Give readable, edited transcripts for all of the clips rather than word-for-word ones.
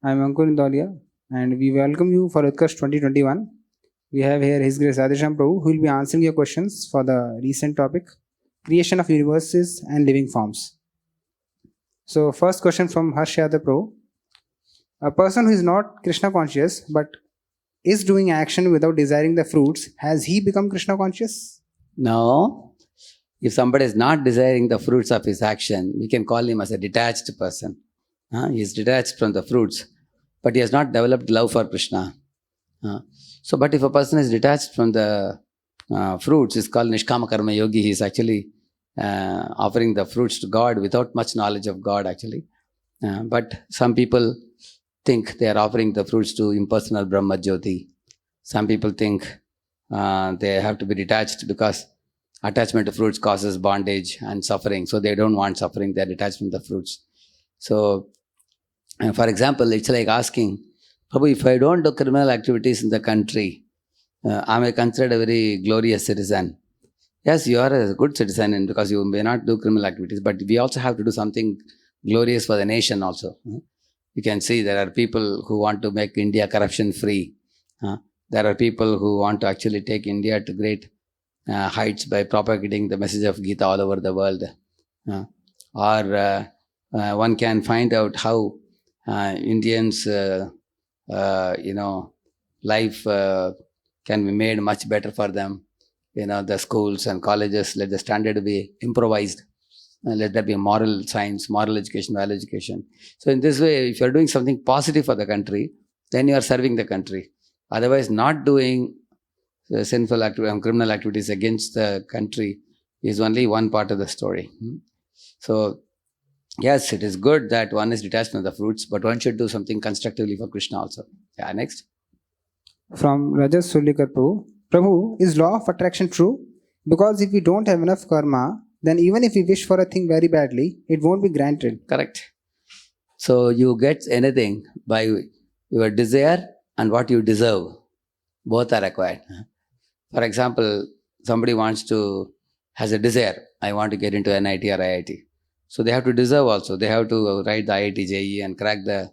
I'm Ankur Indolia, and we welcome you for Utkarsh 2021. We have here His Grace Radheshyam Prabhu, who will be answering your questions for the recent topic, creation of universes and living forms. So, first question from Harsh Yadav Prabhu. A person who is not Krishna conscious but is doing action without desiring the fruits, has he become Krishna conscious? No. If somebody is not desiring the fruits of his action, we can call him as a detached person. He is detached from the fruits, but he has not developed love for Krishna. But if a person is detached from the fruits, it's called Nishkama Karma Yogi. He is actually offering the fruits to God without much knowledge of God, actually. But some people think they are offering the fruits to impersonal Brahmajyoti. Some people think they have to be detached because attachment to fruits causes bondage and suffering. So they don't want suffering. They are detached from the fruits. So, for example, it's like asking, Prabhu, if I don't do criminal activities in the country, am I considered a very glorious citizen? Yes, you are a good citizen, and because you may not do criminal activities, but we also have to do something glorious for the nation also. You can see there are people who want to make India corruption free. There are people who want to actually take India to great heights by propagating the message of Gita all over the world. One can find out how Indians, life can be made much better for them. The schools and colleges, let the standard be improvised. Let there be moral science, moral education, value education. So in this way, if you are doing something positive for the country, then you are serving the country. Otherwise, not doing sinful criminal activities against the country is only one part of the story. So, yes, it is good that one is detached from the fruits, but one should do something constructively for Krishna also. Yeah, next. From Rajas Sulikar Prabhu. Prabhu, is law of attraction true? Because if we don't have enough karma, then even if we wish for a thing very badly, it won't be granted. Correct. So you get anything by your desire and what you deserve. Both are required. For example, somebody has a desire, I want to get into NIT or IIT. So they have to deserve also. They have to write the IIT JEE and crack the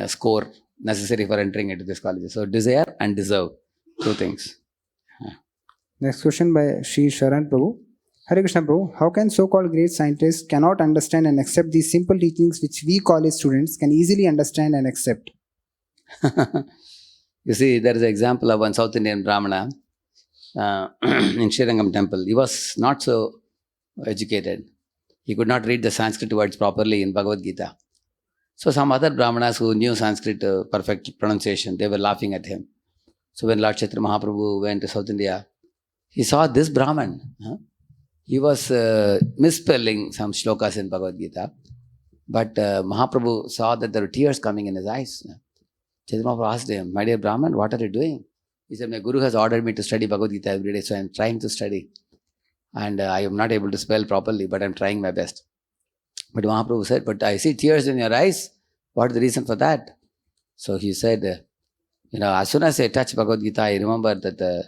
score necessary for entering into this college. So desire and deserve, two things. Next question by Sri Sharan Prabhu. Hare Krishna Prabhu, how can so-called great scientists cannot understand and accept these simple teachings which we college students can easily understand and accept? You see, there is an example of one South Indian Brahmana in Srirangam temple. He was not so educated. He could not read the Sanskrit words properly in Bhagavad Gita. So some other Brahmanas who knew Sanskrit perfect pronunciation, they were laughing at him. So when Lord Chaitanya Mahaprabhu went to South India, he saw this Brahman. He was misspelling some shlokas in Bhagavad Gita. But Mahaprabhu saw that there were tears coming in his eyes. Chaitanya Mahaprabhu asked him, my dear Brahman, what are you doing? He said, my Guru has ordered me to study Bhagavad Gita every day, so I am trying to study. And I am not able to spell properly, but I am trying my best. But Mahaprabhu said, but I see tears in your eyes. What is the reason for that? So he said, as soon as I touch Bhagavad Gita, I remember that the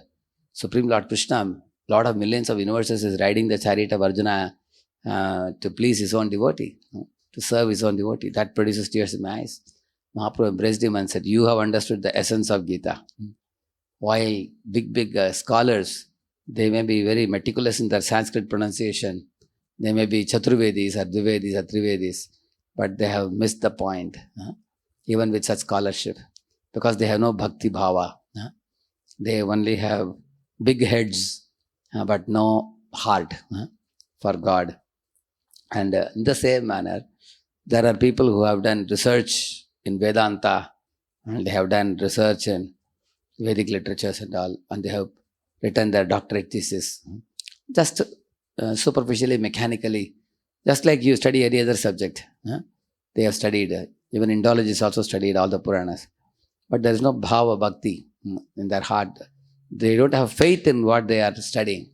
Supreme Lord Krishna, Lord of millions of universes, is riding the chariot of Arjuna to please his own devotee, to serve his own devotee. That produces tears in my eyes. Mahaprabhu embraced him and said, you have understood the essence of Gita. While big scholars, they may be very meticulous in their Sanskrit pronunciation. They may be Chaturvedis or Dvivedis or Trivedis, but they have missed the point, even with such scholarship, because they have no bhakti bhava. They only have big heads, but no heart for God. And in the same manner, there are people who have done research in Vedanta, and they have done research in Vedic literatures and all, and they have written their doctorate thesis. Just superficially, mechanically, just like you study any other subject. They have studied, even Indologists also studied all the Puranas. But there is no bhava bhakti in their heart. They don't have faith in what they are studying.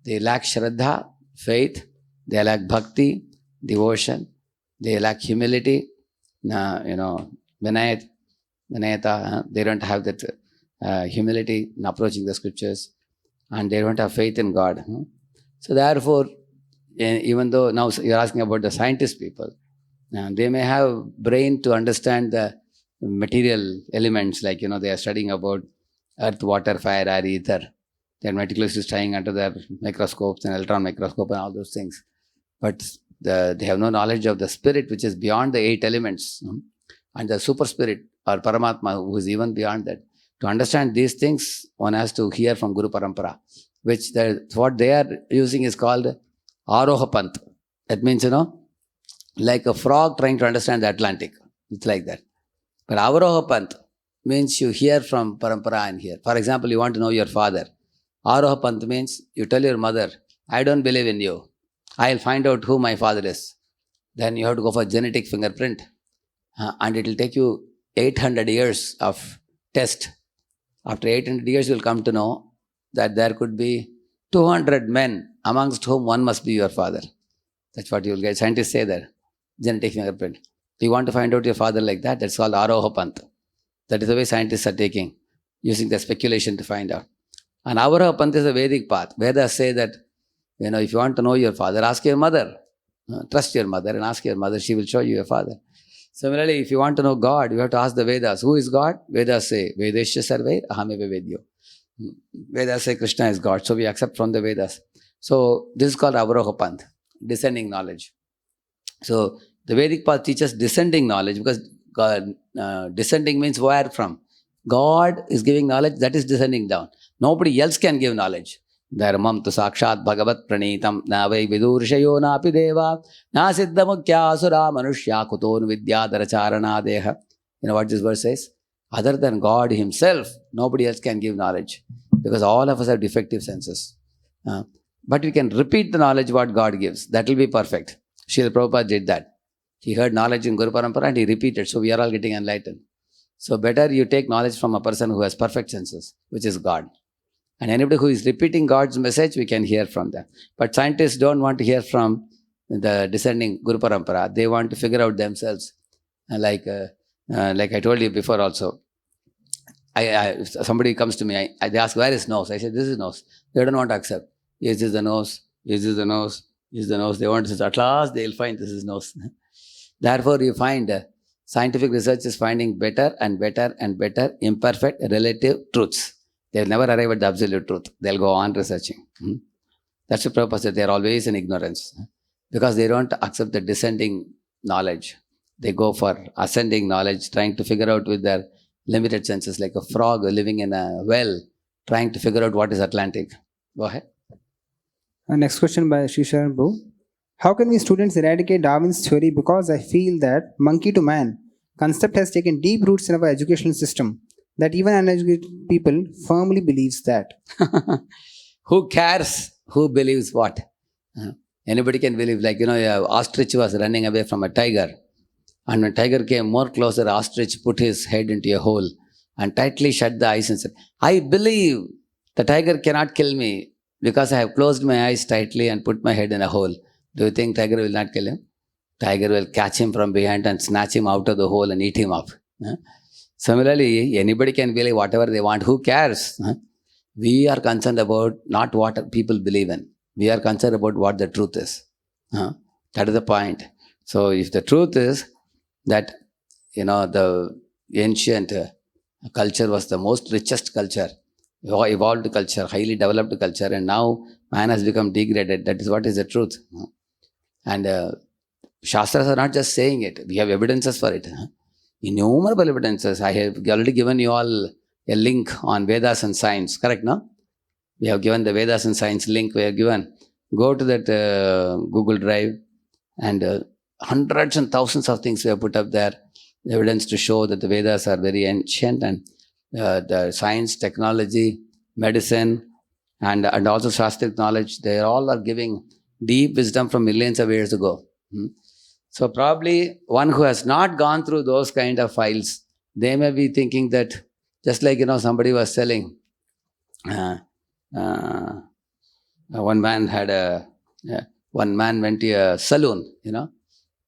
They lack shraddha, faith. They lack bhakti, devotion. They lack humility, vinayata. They don't have that humility in approaching the scriptures. And they don't have faith in God. So therefore, even though now you're asking about the scientist people, they may have brain to understand the material elements, like, they are studying about earth, water, fire, air, ether. They are meticulously studying under their microscopes and electron microscope and all those things. But they have no knowledge of the spirit, which is beyond the 8 elements, and the super spirit or Paramatma, who is even beyond that. To understand these things, one has to hear from Guru Parampara, which what they are using is called Aroha Panth. That means, like a frog trying to understand the Atlantic. It's like that. But Avaroha Panth means you hear from Parampara and hear. For example, you want to know your father. Aroha Panth means you tell your mother, I don't believe in you. I'll find out who my father is. Then you have to go for genetic fingerprint. And it will take you 800 years of test. After 800 years, you will come to know that there could be 200 men amongst whom one must be your father. That's what you will get. Scientists say that. Genetic fingerprint. Do you want to find out your father like that? That's called Aroha Panth. That is the way scientists are taking, using the speculation to find out. And Avaroha Panth is a Vedic path. Vedas say that, if you want to know your father, ask your mother. Trust your mother and ask your mother. She will show you your father. Similarly, if you want to know God, you have to ask the Vedas. Who is God? Vedas say, Vedeshya sarve ahameva vedyo. Vedas say Krishna is God. So we accept from the Vedas. So this is called Avaroha Panth, descending knowledge. So the Vedic path teaches descending knowledge, because God, descending means where from. God is giving knowledge, that is descending down. Nobody else can give knowledge. Dharmam tu sakshat bhagavat pranitam na vai vidurshayo na api deva na siddha mukhya asura manushya kuton vidyadara charana deha. You know what this verse says? Other than God himself, nobody else can give knowledge, because all of us have defective senses. But we can repeat the knowledge what God gives. That will be perfect. Srila Prabhupada did that. He heard knowledge in Guru Parampara and he repeated. So we are all getting enlightened. So better you take knowledge from a person who has perfect senses, which is God. And anybody who is repeating God's message, we can hear from them. But scientists don't want to hear from the descending Guru Parampara. They want to figure out themselves. Like I told you before also. If somebody comes to me, they ask, where is nose? I say, this is nose. They don't want to accept. Is this the nose? Is this the nose? Is the nose? They want to say, at last they'll find this is nose. Therefore, you find scientific research is finding better and better and better imperfect relative truths. They'll never arrive at the absolute truth. They'll go on researching. That's the purpose, that they're always in ignorance. Because they don't accept the descending knowledge. They go for ascending knowledge, trying to figure out with their limited senses, like a frog living in a well, trying to figure out what is Atlantic. Go ahead. Next question by Sri Sharan Prabhu. How can we students eradicate Darwin's theory? Because I feel that monkey to man concept has taken deep roots in our educational system, that even uneducated people firmly believes that. Who cares who believes what? Anybody can believe. Like, a ostrich was running away from a tiger. And when tiger came more closer, ostrich put his head into a hole and tightly shut the eyes and said, I believe the tiger cannot kill me because I have closed my eyes tightly and put my head in a hole. Do you think tiger will not kill him? Tiger will catch him from behind and snatch him out of the hole and eat him up. Similarly, anybody can believe whatever they want. Who cares? We are concerned about not what people believe in. We are concerned about what the truth is. That is the point. So if the truth is that, the ancient culture was the most richest culture, evolved culture, highly developed culture, and now man has become degraded, that is what is the truth. And Shastras are not just saying it. We have evidences for it. Innumerable evidences. I have already given you all a link on Vedas and science. Correct, no? We have given the Vedas and science link. We have given. Go to that Google Drive, and hundreds and thousands of things we have put up there. Evidence to show that the Vedas are very ancient, and the science, technology, medicine, and also Shastric knowledge, they all are giving deep wisdom from millions of years ago. So probably one who has not gone through those kind of files, they may be thinking that, just like, somebody was telling, one man went to a saloon,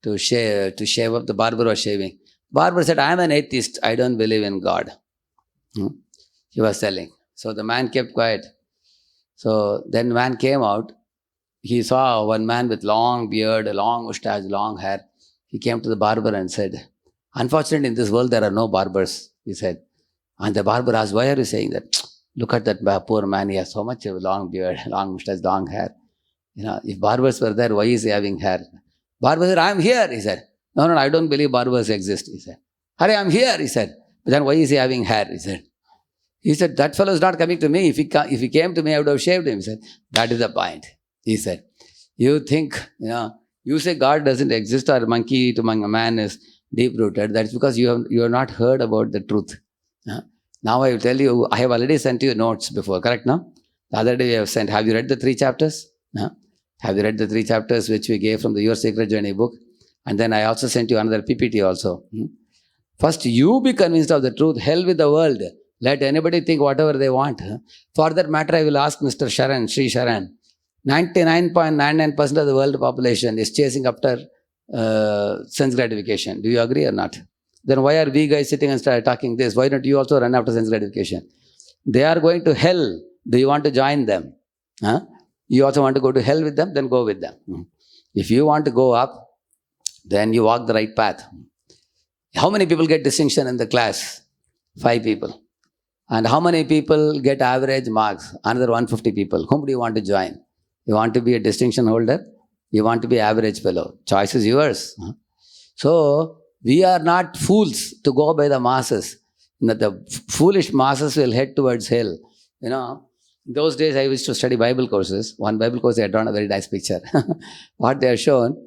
to shave up. The barber was shaving. Barber said, I am an atheist. I don't believe in God. He was telling. So the man kept quiet. So then man came out. He saw one man with long beard, a long mustache, long hair. He came to the barber and said, Unfortunately, in this world, there are no barbers, he said. And the barber asked, why are you saying that? Look at that poor man, he has so much long beard, long mustache, long hair. If barbers were there, why is he having hair? Barber said, I'm here, he said. No, I don't believe barbers exist, he said. Hare, I'm here, he said. But then why is he having hair, he said. He said, that fellow is not coming to me. If he came to me, I would have shaved him. He said, that is the point, he said. You think, you say God doesn't exist or monkey to man is deep-rooted. That's because you have not heard about the truth. Now I will tell you, I have already sent you notes before, correct now? The other day we have sent, have you read the 3 chapters? Have you read the 3 chapters which we gave from the Your Sacred Journey book? And then I also sent you another PPT also. First, you be convinced of the truth. Hell with the world. Let anybody think whatever they want. For that matter, I will ask Mr. Sharan, Sri Sharan. 99.99% of the world population is chasing after sense gratification. Do you agree or not? Then why are we guys sitting and start talking this? Why don't you also run after sense gratification? They are going to hell. Do you want to join them? You also want to go to hell with them? Then go with them. If you want to go up, then you walk the right path. How many people get distinction in the class? 5 people. And how many people get average marks? Another 150 people. Whom do you want to join? You want to be a distinction holder? You want to be average fellow? Choice is yours. So, we are not fools to go by the masses. The foolish masses will head towards hell. In those days I used to study Bible courses. One Bible course they had drawn a very nice picture. What they have shown,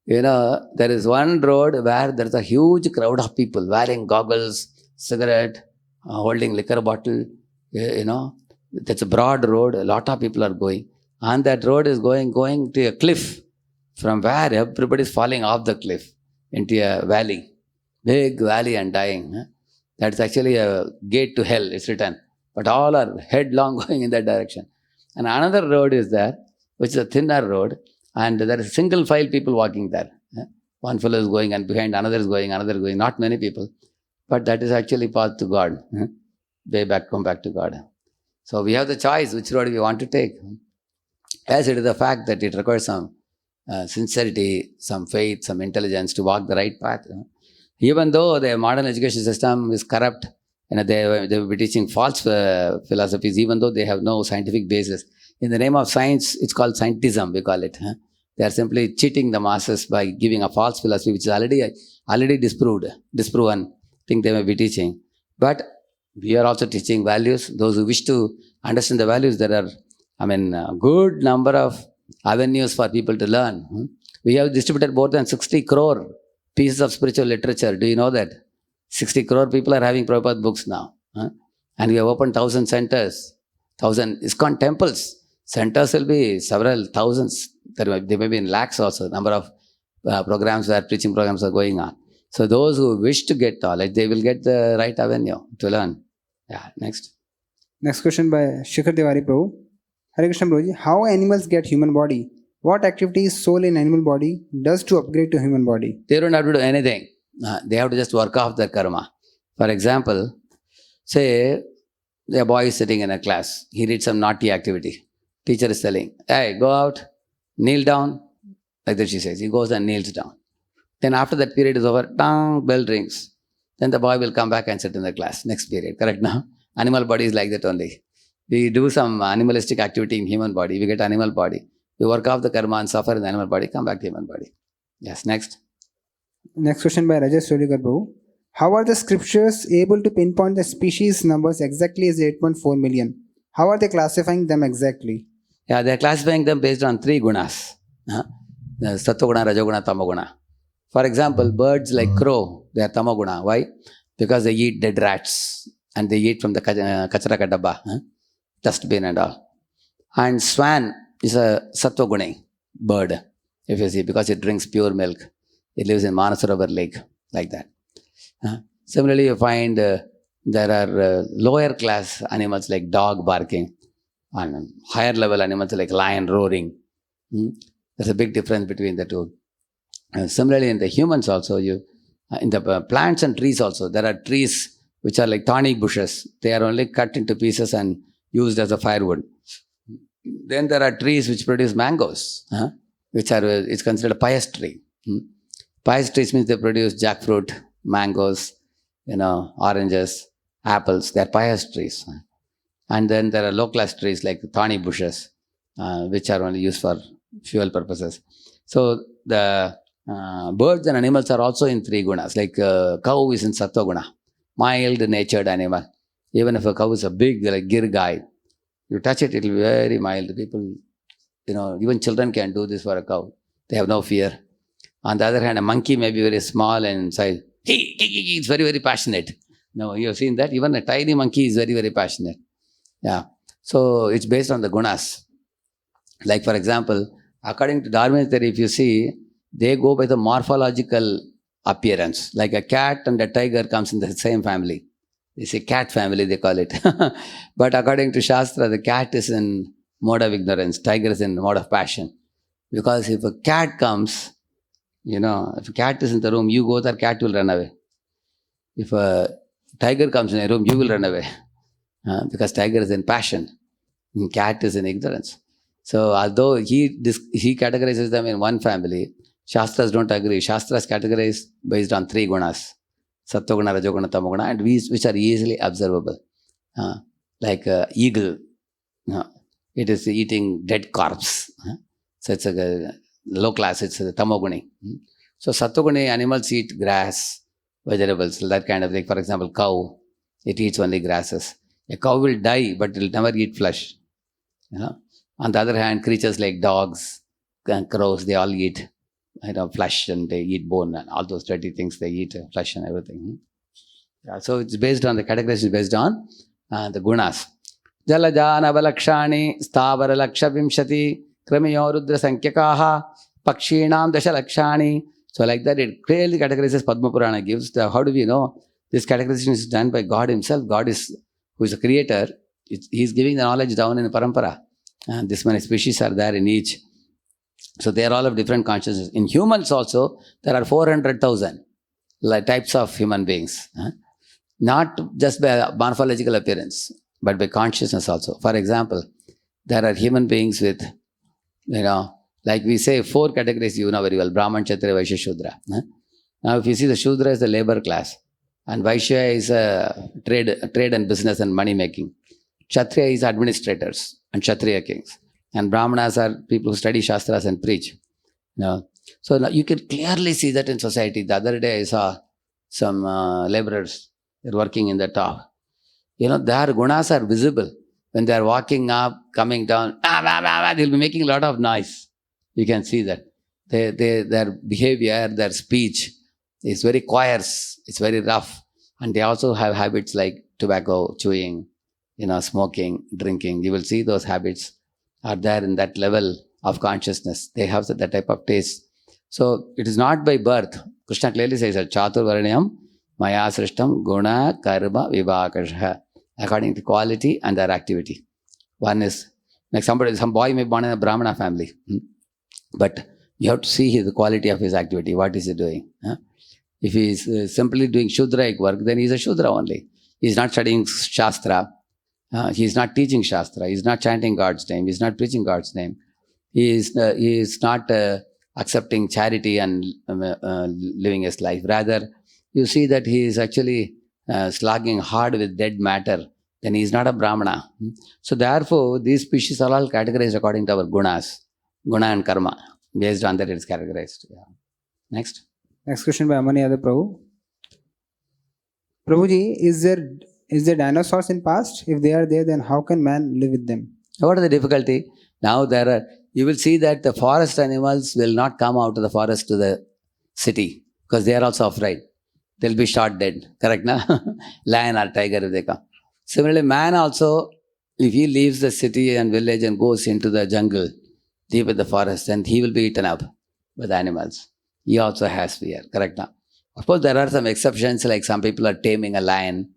there is one road where there is a huge crowd of people wearing goggles, cigarette, holding liquor bottle. That's a broad road. A lot of people are going. And that road is going to a cliff from where everybody is falling off the cliff into a valley. Big valley and dying. That's actually a gate to hell, it's written. But all are headlong going in that direction. And another road is there, which is a thinner road, and there is single file people walking there. One fellow is going and behind another is going, not many people. But that is actually path to God. Come back to God. So we have the choice which road we want to take. As it is the fact that it requires some sincerity, some faith, some intelligence to walk the right path. Even though the modern education system is corrupt, they will be teaching false philosophies, even though they have no scientific basis. In the name of science, it's called scientism, we call it. They are simply cheating the masses by giving a false philosophy, which is already disproven thing they may be teaching. But we are also teaching values. Those who wish to understand the values, there are, a good number of avenues for people to learn. We have distributed more than 60 crore pieces of spiritual literature. Do you know that? 60 crore people are having Prabhupada books now. And we have opened 1,000 centers, 1,000 ISKCON temples. Centers will be several thousands. They may be in lakhs also, number of programs where preaching programs are going on. So those who wish to get knowledge, they will get the right avenue to learn. Yeah, next. Next question by Shikhar Tiwari Prabhu. Hare Krishna Prabhuji, how animals get human body? What activities soul in animal body does to upgrade to human body? They don't have to do anything. They have to just work off their karma. For example, say a boy is sitting in a class. He did some naughty activity. Teacher is telling, hey, go out, kneel down. Like that she says. He goes and kneels down. Then after that period is over, dong, bell rings. Then the boy will come back and sit in the class. Next period, correct now? Animal body is like that only. We do some animalistic activity in human body. We get animal body. We work off the karma and suffer in the animal body, come back to human body. Yes, next. Next question by Rajesh Solikar Prabhu. How are the scriptures able to pinpoint the species numbers exactly as 8.4 million? How are they classifying them exactly? Yeah, they are classifying them based on 3 gunas. Sattva guna, Rajoguna, Tamoguna. For example, birds like crow, they are Tamoguna. Why? Because they eat dead rats and they eat from the kachara ka dabba, dustbin and all. And swan is a Sattva guni bird, if you see, because it drinks pure milk. It lives in Manasarovar lake, like that. Similarly, you find there are lower class animals like dog barking, and higher level animals like lion roaring. There's a big difference between the two. Similarly, in the humans also, in the plants and trees also, there are trees which are like thorny bushes. They are only cut into pieces and used as a firewood. Then there are trees which produce mangoes, which are it's considered a pious tree. Pious trees means they produce jackfruit, mangoes, oranges, apples. They are pious trees. And then there are low-class trees like thorny bushes, which are only used for fuel purposes. So the birds and animals are also in three gunas. Like cow is in sattva guna, mild-natured animal. Even if a cow is a big, like gir guy, you touch it, it will be very mild. People, even children can do this for a cow. They have no fear. On the other hand, a monkey may be very small and in size. It's very, very passionate. No, you have seen that? Even a tiny monkey is very, very passionate. Yeah. So it's based on the gunas. Like, for example, according to Darwin's theory, if you see, they go by the morphological appearance. Like a cat and a tiger comes in the same family. They say cat family, they call it. But according to Shastra, the cat is in mode of ignorance, tiger is in mode of passion. Because if a cat comes, if a cat is in the room, you go there, cat will run away. If a tiger comes in a room, you will run away. Because tiger is in passion, and cat is in ignorance. So although he categorizes them in one family, Shastras don't agree. Shastras categorize based on three gunas: Sattva-guna, Rajoguna, Tamoguna, and which are easily observable. Like eagle, it is eating dead corpse. So it's a low class, it's a tamoguni. So sattva-guni animals eat grass, vegetables, that kind of thing. For example, cow, it eats only grasses. A cow will die, but it will never eat flesh. On the other hand, creatures like dogs and crows, they all eat flesh and they eat bone and all those dirty things. They eat flesh and everything. Yeah, so it's based on the categories, based on the gunas. Jalajana valakshani stavara laksha vimshati kramiyo rudra sankyakaha pakshinam dasha lakshani. So like that, it clearly categorizes. Padma Purana gives how do we know? This categorization is done by God himself. God is, who is the creator. He is giving the knowledge down in the parampara. And this many species are there in each. So they are all of different consciousness. In humans also, there are 400,000 types of human beings. Not just by morphological appearance, but by consciousness also. For example, there are human beings with, like we say, 4 categories you know very well: Brahman, Kshatriya, Vaishya, Shudra. Now if you see, the Shudra is the labor class, and Vaishya is trade and business and money making. Kshatriya is administrators and Kshatriya kings. And Brahmanas are people who study Shastras and preach. So now you can clearly see that in society. The other day I saw some laborers, they're working in the top. Their gunas are visible. When they're walking up, coming down, they'll be making a lot of noise. You can see that. Their behavior, their speech is very coarse, it's very rough. And they also have habits like tobacco, chewing, smoking, drinking. You will see those habits are there in that level of consciousness. They have that type of taste. So it is not by birth. Krishna clearly says that Chatur Varanyam Maya Srishtam Guna Karma Vibhakasha, according to quality and their activity. One is like some boy may be born in a Brahmana family, but you have to see the quality of his activity. What is he doing? If he is simply doing Shudraic work, then he is a Shudra only. He is not studying Shastra. He is not teaching Shastra. He is not chanting God's name. He is not preaching God's name. He is not accepting charity and living his life. Rather, you see that he is actually slogging hard with dead matter. Then he is not a Brahmana. So therefore, these species are all categorized according to our gunas, guna and karma. Based on that, it is categorized. Yeah. Next. Next question by Amani Yadav Prabhu. Prabhuji, is there dinosaurs in past? If they are there, then how can man live with them? What is the difficulty? Now you will see that the forest animals will not come out of the forest to the city because they are also afraid. They'll be shot dead. Correct, na? Lion or tiger if they come. Similarly, man also, if he leaves the city and village and goes into the jungle, deep in the forest, then he will be eaten up by the animals. He also has fear. Correct, na? Of course, there are some exceptions, like some people are taming a lion,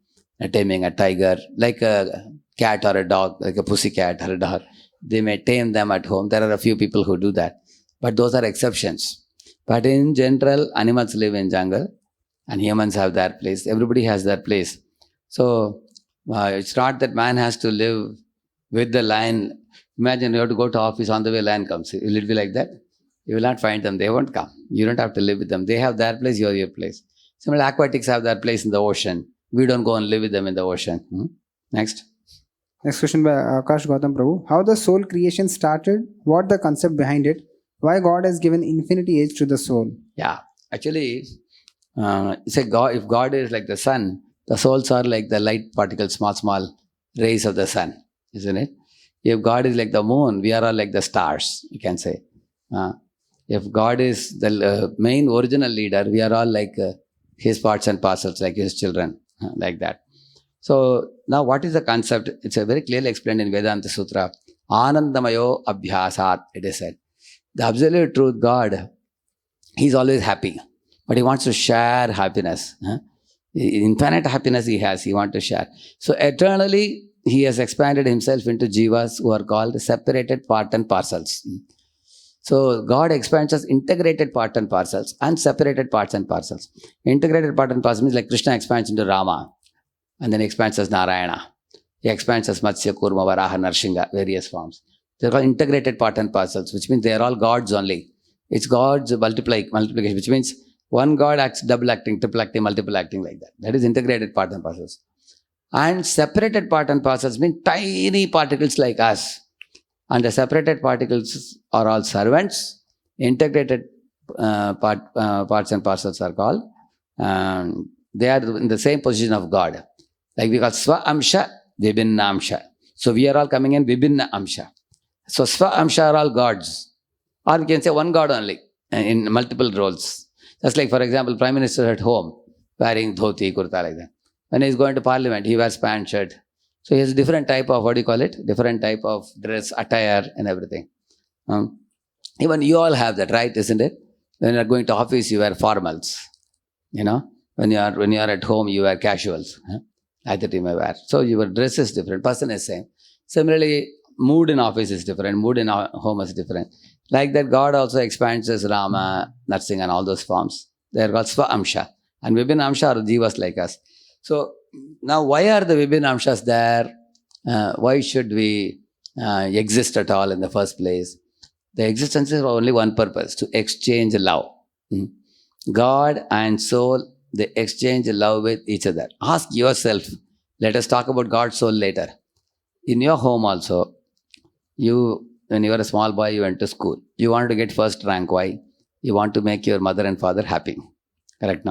taming a tiger, like a cat or a dog, like a pussy cat or a dog. They may tame them at home. There are a few people who do that. But those are exceptions. But in general, animals live in jungle and humans have their place. Everybody has their place. So it's not that man has to live with the lion. Imagine you have to go to office, on the way lion comes. Will it be like that? You will not find them. They won't come. You don't have to live with them. They have their place, you have your place. Similarly, aquatics have their place in the ocean. We don't go and live with them in the ocean. Next. Next question by Akash Gautam Prabhu. How the soul creation started? What the concept behind it? Why God has given infinity age to the soul? Yeah, actually, it's a God. If God is like the sun, the souls are like the light particles, small rays of the sun, isn't it? If God is like the moon, we are all like the stars, you can say. If God is the main original leader, we are all like his parts and parcels, like his children, like that. So now what is the concept? It's a very clearly explained in Vedanta Sutra. Anandamayo abhyasat, it is said. The absolute truth, God, He's always happy, but He wants to share happiness. Infinite happiness He has, He wants to share. So eternally, He has expanded Himself into jivas who are called separated part and parcels. So God expands us integrated part and parcels and separated parts and parcels. Integrated part and parcels means like Krishna expands into Rama and then expands as Narayana. He expands as Matsya, Kurma, Varaha, Narshinga, various forms. They're called integrated part and parcels, which means they are all gods only. It's God's multiplication, which means one God acts double acting, triple acting, multiple acting, like that. That is integrated part and parcels. And separated part and parcels mean tiny particles like us. And the separated particles are all servants. Integrated parts and parcels are called. They are in the same position of God. Like we call Swa Amsha, Vibhinna Amsha. So we are all coming in Vibhinna Amsha. So Swa Amsha are all gods. Or we can say one God only in multiple roles. Just like, for example, Prime Minister at home wearing dhoti, kurta, like that. When he is going to Parliament, he wears pant, shirt. So he has different type of, different type of dress, attire and everything. Even you all have that, right? Isn't it? When you are going to office, you wear formals. When you are at home, you wear casuals. Like that you may wear. So your dress is different, person is same. Similarly, mood in office is different, mood in home is different. Like that, God also expands as Rama, Narsingha and all those forms. They are called Swa Amsha. And Vibhinna Amsha are jivas like us. So now why are the Vibhinna Amshas there? Why should we exist at all in the first place? The existence is for only one purpose, to exchange love. God and soul, they exchange love with each other. Ask yourself. Let us talk about God's soul later. In your home also, when you were a small boy, you went to school. You wanted to get first rank. Why? You want to make your mother and father happy. Correct?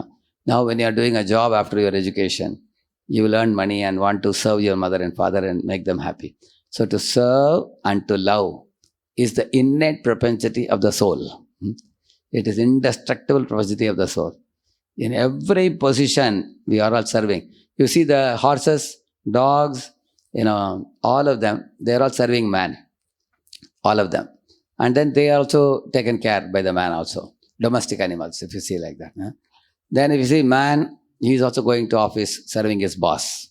Now when you are doing a job after your education, you will earn money and want to serve your mother and father and make them happy. So to serve and to love is the innate propensity of the soul. It is indestructible propensity of the soul. In every position, we are all serving. You see the horses, dogs, all of them, they are all serving man. All of them. And then they are also taken care by the man also. Domestic animals, if you see like that. Then if you see man, he is also going to office serving his boss.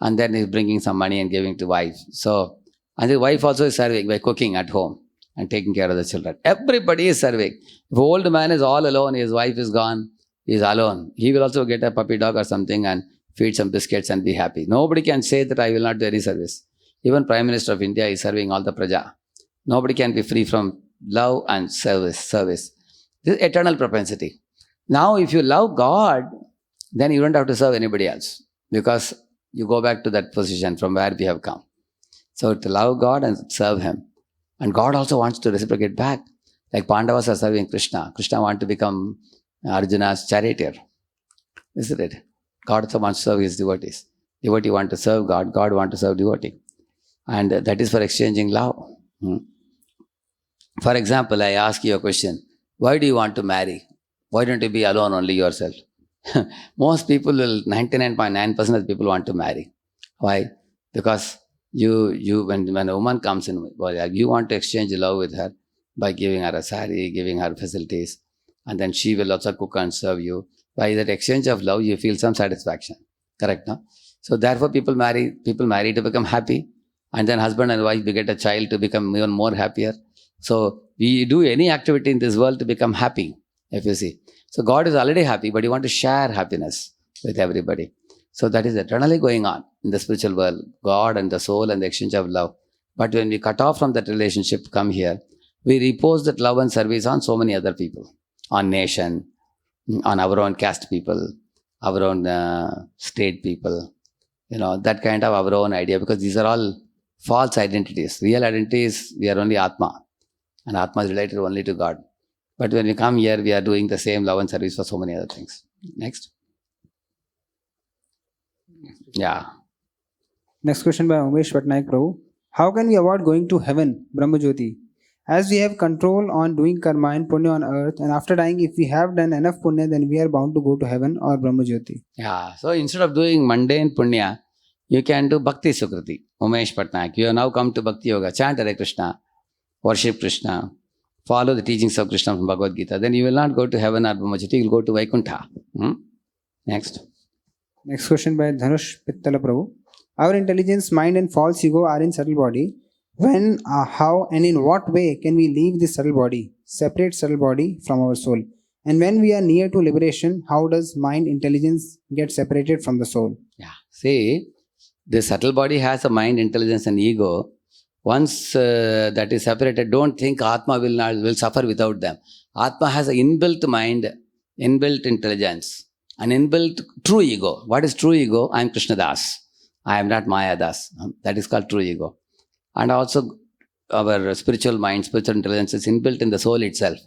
And then he's bringing some money and giving to wife. So, and the wife also is serving by cooking at home and taking care of the children. Everybody is serving. If an old man is all alone, his wife is gone, he is alone. He will also get a puppy dog or something and feed some biscuits and be happy. Nobody can say that I will not do any service. Even Prime Minister of India is serving all the praja. Nobody can be free from love and service. This is eternal propensity. Now, if you love God, then you don't have to serve anybody else because you go back to that position from where we have come. So to love God and serve Him. And God also wants to reciprocate back. Like Pandavas are serving Krishna. Krishna wants to become Arjuna's charioteer. Isn't it? God also wants to serve his devotees. Devotee wants to serve God. God wants to serve devotee. And that is for exchanging love. For example, I ask you a question. Why do you want to marry? Why don't you be alone only yourself? Most people will, 99.9% of people want to marry. Why? Because when a woman comes in, you want to exchange love with her by giving her a sari, giving her facilities, and then she will also cook and serve you. By that exchange of love, you feel some satisfaction. Correct, no? So therefore, people marry to become happy, and then husband and wife beget a child to become even more happier. So we do any activity in this world to become happy, if you see. So God is already happy, but He wants to share happiness with everybody. So that is eternally going on in the spiritual world, God and the soul and the exchange of love. But when we cut off from that relationship, come here, we repose that love and service on so many other people, on nation, on our own caste people, our own state people, that kind of our own idea, because these are all false identities. Real identity is we are only Atma, and Atma is related only to God. But when we come here, we are doing the same love and service for so many other things. Next. Yeah. Next question by Umesh Patnaik Prabhu. How can we avoid going to heaven, Brahmajyoti? As we have control on doing karma and punya on earth, and after dying, if we have done enough punya, then we are bound to go to heaven or Brahmajyoti. Yeah. So instead of doing mundane punya, you can do Bhakti Sukriti. Umesh Patnaik. You have now come to Bhakti Yoga. Chant Hare Krishna. Worship Krishna. Follow the teachings of Krishna from Bhagavad Gita. Then you will not go to heaven or Brahmajyoti. You will go to Vaikuntha. Next. Next question by Dhanush Pittala Prabhu. Our intelligence, mind and false ego are in subtle body. When, how and in what way can we leave this subtle body, separate subtle body from our soul? And when we are near to liberation, how does mind intelligence get separated from the soul? Yeah. See, the subtle body has a mind, intelligence and ego. Once that is separated, don't think Atma will suffer without them. Atma has an inbuilt mind, inbuilt intelligence, an inbuilt true ego. What is true ego? I am Krishna Das. I am not Maya Das. That is called true ego. And also our spiritual mind, spiritual intelligence is inbuilt in the soul itself.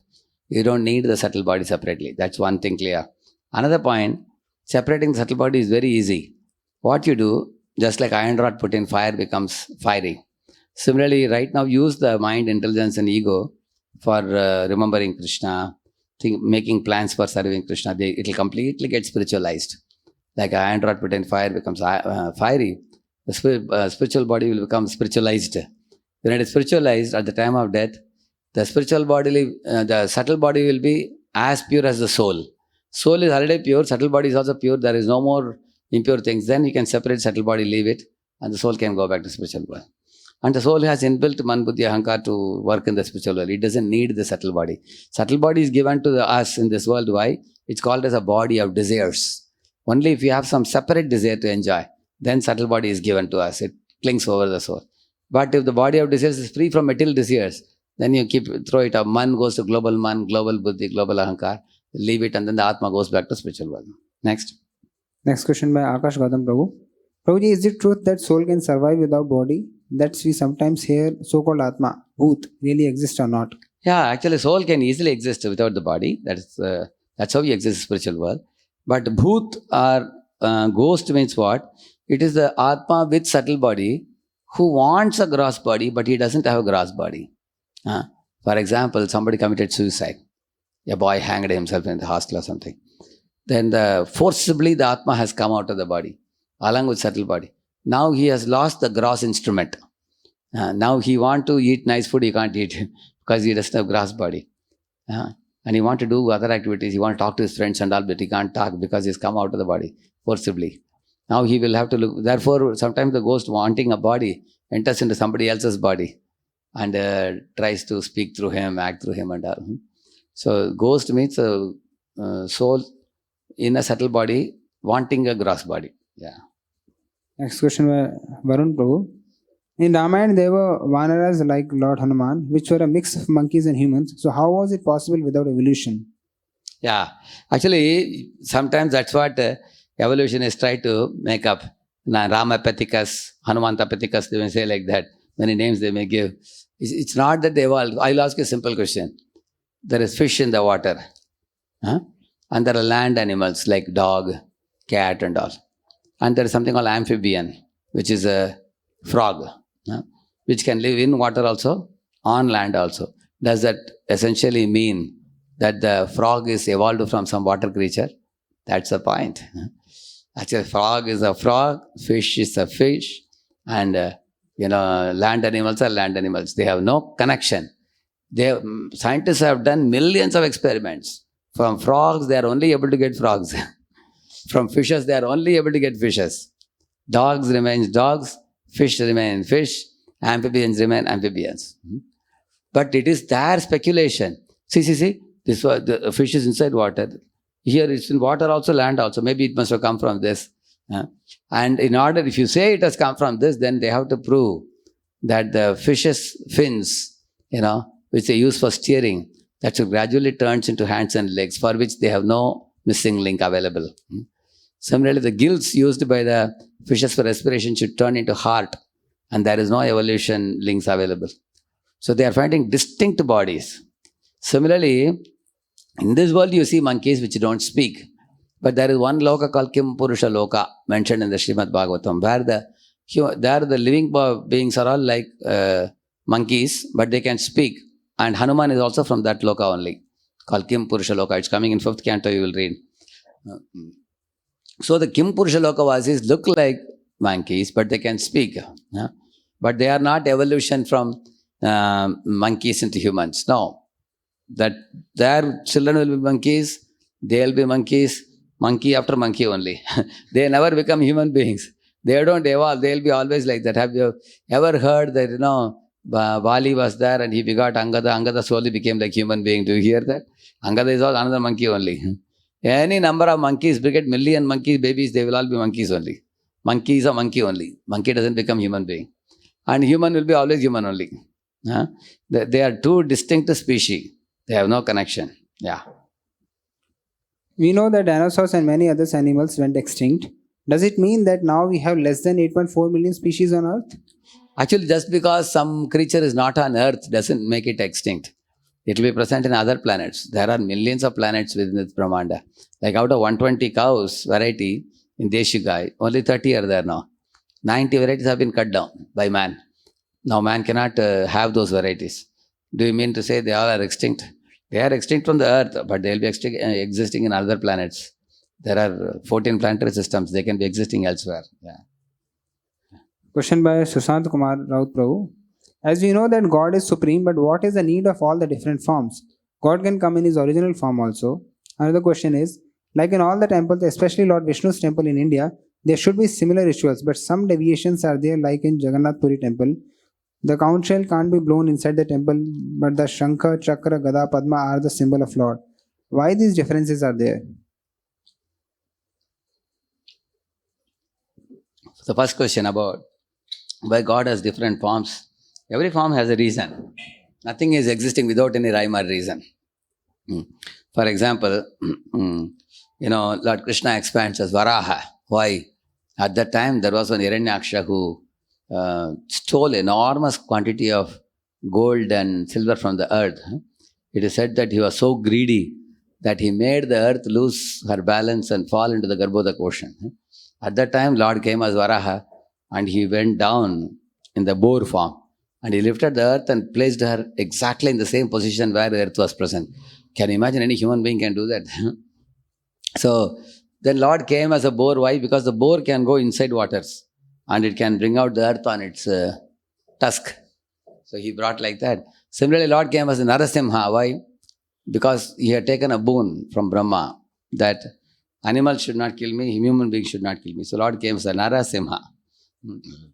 You don't need the subtle body separately. That's one thing clear. Another point, separating the subtle body is very easy. What you do, just like iron rod put in fire becomes fiery. Similarly, right now use the mind, intelligence and ego for remembering Krishna, making plans for serving Krishna. It will completely get spiritualized. Like iron rod put in fire becomes fiery. The spiritual body will become spiritualized. When it is spiritualized at the time of death, the spiritual body, the subtle body will be as pure as the soul. Soul is already pure, subtle body is also pure. There is no more impure things. Then you can separate subtle body, leave it, and the soul can go back to spiritual world. And the soul has inbuilt man, buddhi, ahankar to work in the spiritual world. It doesn't need the subtle body. Subtle body is given to us in this world. Why? It's called as a body of desires. Only if you have some separate desire to enjoy, then subtle body is given to us. It clings over the soul. But if the body of desires is free from material desires, then you throw it up. Man goes to global man, global buddhi, global ahankar. Leave it, and then the Atma goes back to spiritual world. Next. Next question by Akash Gautam Prabhu. Prabhuji, is it truth that soul can survive without body? That we sometimes hear so-called Atma, Bhoot, really exist or not? Yeah, actually soul can easily exist without the body. That's how we exist in the spiritual world. But Bhoot or ghost means what? It is the Atma with subtle body who wants a gross body, but he doesn't have a gross body. For example, somebody committed suicide. A boy hanged himself in the hostel or something. Then forcibly the Atma has come out of the body, along with subtle body. Now he has lost the gross instrument. Now he want to eat nice food, he can't eat because he doesn't have gross body. And he want to do other activities, he want to talk to his friends and all, but he can't talk because he's come out of the body forcibly. Now he will have to look. Therefore, sometimes the ghost wanting a body enters into somebody else's body and tries to speak through him, act through him and all. So ghost means a soul in a subtle body wanting a gross body. Yeah. Next question by Varun Prabhu. In Ramayana, there were Vanaras like Lord Hanuman, which were a mix of monkeys and humans. So how was it possible without evolution? Yeah. Actually, sometimes that's what evolutionists try to make up. Rama Pethikas, Hanumanta Pethikas, they may say like that. Many names they may give. It's not that they evolved. I'll ask you a simple question. There is fish in the water. And there are land animals like dog, cat and all. And there is something called amphibian, which is a frog, which can live in water also, on land also. Does that essentially mean that the frog is evolved from some water creature? That's the point. Actually, frog is a frog, fish is a fish, and land animals are land animals. They have no connection. Scientists have done millions of experiments. From frogs, they are only able to get frogs. From fishes, they are only able to get fishes. Dogs remain dogs, fish remain fish, amphibians remain amphibians. But it is their speculation. See, this the fish is inside water. Here it's in water also, land also. Maybe it must have come from this. And in order, if you say it has come from this, then they have to prove that the fish's fins, which they use for steering, that gradually turns into hands and legs, for which they have no missing link available. Similarly, the gills used by the fishes for respiration should turn into heart, and there is no evolution links available. So they are finding distinct bodies. Similarly, in this world you see monkeys which don't speak, but there is one loka called Kim Purusha Loka mentioned in the Srimad Bhagavatam, where the living beings are all like monkeys, but they can speak. And Hanuman is also from that loka only, called Kim Purusha Loka. It's coming in 5th canto, you will read. So the Kim Purusha Loka Vasis look like monkeys, but they can speak. But they are not evolution from monkeys into humans. No. That their children will be monkeys, they'll be monkeys, monkey after monkey only. They never become human beings. They don't evolve, they'll be always like that. Have you ever heard that, Vali was there and he begot Angada? Angada slowly became like human being. Do you hear that? Angada is all another monkey only. Any number of monkeys, beget million monkey babies, they will all be monkeys only. Monkey is a monkey only. Monkey doesn't become human being. And human will be always human only. They are two distinct species. They have no connection. Yeah. We know that dinosaurs and many other animals went extinct. Does it mean that now we have less than 8.4 million species on Earth? Actually, just because some creature is not on Earth doesn't make it extinct. It will be present in other planets. There are millions of planets within this Brahmanda. Like out of 120 cows variety in Deshigai, only 30 are there now. 90 varieties have been cut down by man. Now man cannot have those varieties. Do you mean to say they all are extinct? They are extinct from the Earth, but they will be existing in other planets. There are 14 planetary systems. They can be existing elsewhere. Yeah. Question by Sushant Kumar Raut Prabhu. As we know that God is supreme, but what is the need of all the different forms? God can come in his original form also. Another question is, like in all the temples, especially Lord Vishnu's temple in India, there should be similar rituals, but some deviations are there, like in Jagannath Puri temple. The conch shell can't be blown inside the temple, but the Shankha, Chakra, Gada, Padma are the symbol of Lord. Why these differences are there? The first question about why God has different forms. Every form has a reason. Nothing is existing without any rhyme or reason. For example, Lord Krishna expands as Varaha. Why? At that time, there was an Hiranyaksha who stole enormous quantity of gold and silver from the earth. It is said that he was so greedy that he made the earth lose her balance and fall into the Garbhodak ocean. At that time, Lord came as Varaha and he went down in the boar form and he lifted the earth and placed her exactly in the same position where the earth was present. Can you imagine any human being can do that? So then Lord came as a boar. Why? Because the boar can go inside waters and it can bring out the earth on its tusk. So he brought like that. Similarly, Lord came as a Narasimha. Why? Because he had taken a boon from Brahma that animals should not kill me, human beings should not kill me. So Lord came as a Narasimha.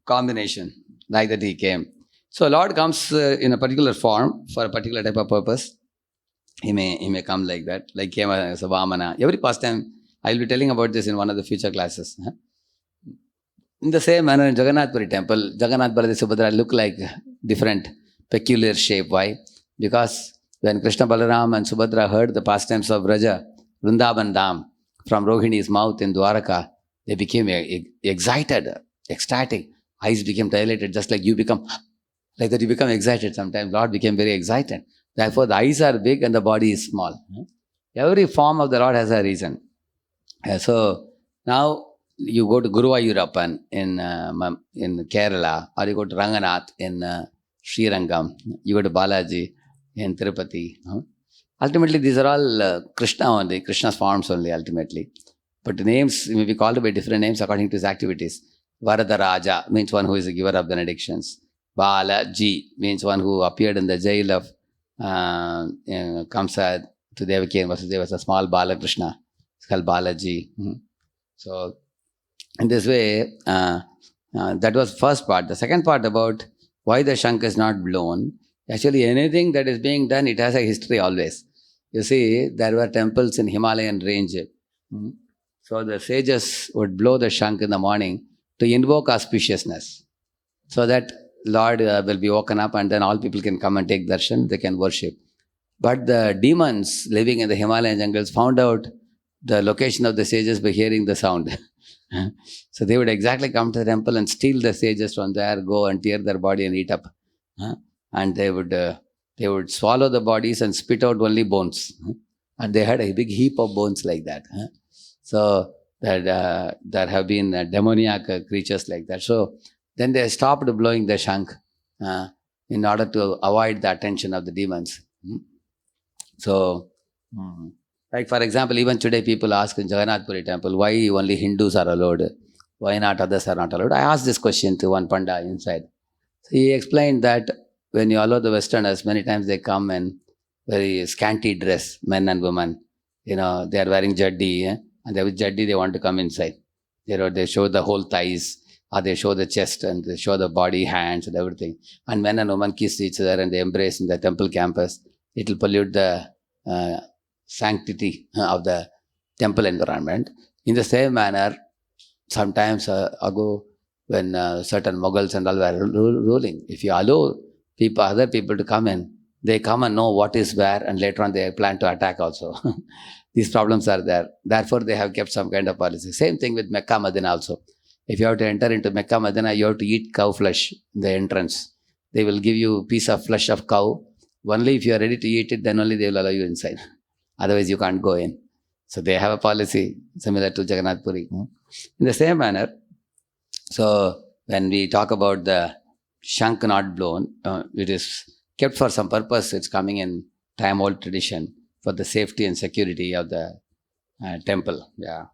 Combination. Like that he came. So Lord comes in a particular form for a particular type of purpose. He may come like that. Like came as a Vamana. Every past time, I will be telling about this in one of the future classes. In the same manner, in Jagannath Puri temple, Jagannath, Baladev, Subhadra look like different, peculiar shape. Why? Because when Krishna, Balaram and Subhadra heard the pastimes of Vraja, Vrindavan Dham, from Rohini's mouth in Dwaraka, they became excited, ecstatic. Eyes became dilated, just like you become, like that you become excited sometimes. Lord became very excited. Therefore, the eyes are big and the body is small. Every form of the Lord has a reason. So, now you go to Guruvayurappan in Kerala, or you go to Ranganath in Srirangam, you go to Balaji in Tirupati. Ultimately, these are all Krishna only, Krishna's forms only ultimately. But the names may be called by different names according to his activities. Varadaraja means one who is a giver of benedictions. Balaji means one who appeared in the jail of Kamsa to Devaki and Vasudeva as a small Bala Krishna. It's called Balaji. So, in this way, that was first part. The second part about why the Shankh is not blown. Actually, anything that is being done, it has a history always. You see, there were temples in Himalayan range. So the sages would blow the Shankh in the morning to invoke auspiciousness. So that Lord will be woken up and then all people can come and take darshan, they can worship. But the demons living in the Himalayan jungles found out the location of the sages by hearing the sound. So they would exactly come to the temple and steal the sages from there, go and tear their body and eat up. And they would swallow the bodies and spit out only bones. And they had a big heap of bones like that. So that there have been demoniac creatures like that. So then they stopped blowing the shank in order to avoid the attention of the demons. So, like for example, even today people ask in Jagannath Puri temple, why only Hindus are allowed? Why not others are not allowed? I asked this question to one Panda inside. So he explained that when you allow the Westerners, many times they come in very scanty dress, men and women. They are wearing jaddi, and with jaddi they want to come inside. They show the whole thighs, or they show the chest, and they show the body, hands, and everything. And men and women kiss each other and they embrace in the temple campus. It will pollute the sanctity of the temple environment. In the same manner, sometimes ago, when certain Mughals and all were ruling, if you allow other people to come in, they come and know what is where, and later on they plan to attack also. These problems are there. Therefore, they have kept some kind of policy. Same thing with Mecca, Medina also. If you have to enter into Mecca, Medina, you have to eat cow flesh in the entrance. They will give you a piece of flesh of cow. Only if you are ready to eat it, then only they will allow you inside. Otherwise, you can't go in. So they have a policy similar to Jagannath Puri. In the same manner, so when we talk about the shank not blown, it is kept for some purpose. It's coming in time-old tradition for the safety and security of the temple. Yeah.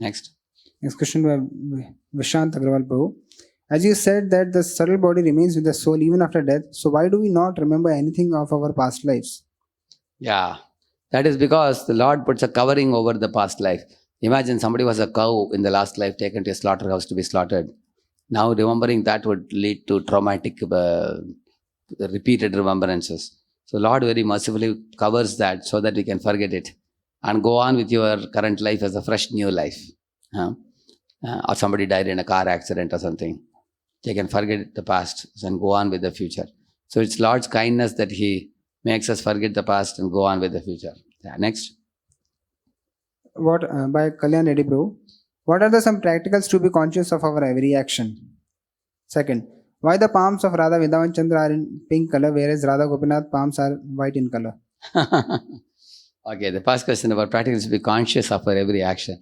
Next. Next question by Vishant Agrawal Prabhu. As you said that the subtle body remains with the soul even after death, so why do we not remember anything of our past lives? Yeah, that is because the Lord puts a covering over the past life. Imagine somebody was a cow in the last life taken to a slaughterhouse to be slaughtered. Now remembering that would lead to traumatic repeated remembrances. So Lord very mercifully covers that so that we can forget it and go on with your current life as a fresh new life. Or somebody died in a car accident or something. They can forget the past and go on with the future. So it's Lord's kindness that He makes us forget the past and go on with the future. Yeah, next. What by Kalyan Reddy Prabhu. What are some practicals to be conscious of our every action? Second, why the palms of Radha Vrindavan Chandra are in pink color, whereas Radha Gopinath palms are white in color? Okay, the first question about practicals to be conscious of our every action.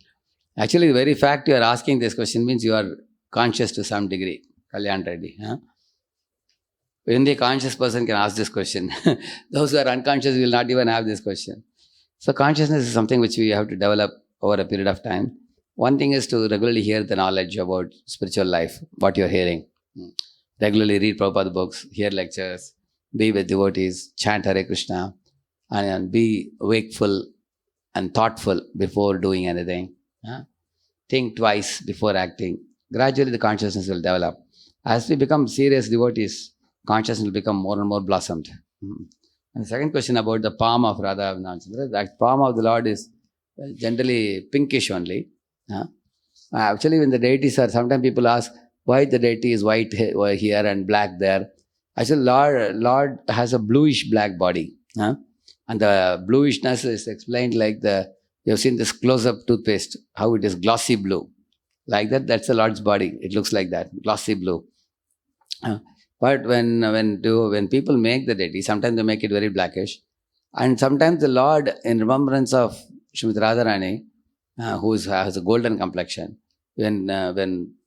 Actually, the very fact you are asking this question means you are conscious to some degree. Kalyan Reddy. Only a conscious person can ask this question. Those who are unconscious will not even have this question. So consciousness is something which we have to develop over a period of time. One thing is to regularly hear the knowledge about spiritual life, what you're hearing. Regularly read Prabhupada books, hear lectures, be with devotees, chant Hare Krishna, and be wakeful and thoughtful before doing anything. Think twice before acting. Gradually the consciousness will develop. As we become serious devotees, consciousness will become more and more blossomed. And the second question about the palm of Radha Vrindavan, that palm of the Lord is generally pinkish only. Actually, when the deities are, sometimes people ask why the deity is white here and black there. Actually, Lord has a bluish black body. And the bluishness is explained like you've seen this close-up toothpaste, how it is glossy blue. Like that, that's the Lord's body. It looks like that, glossy blue. But when people make the deity, sometimes they make it very blackish. And sometimes the Lord, in remembrance of Srimati Radharani, who has a golden complexion, when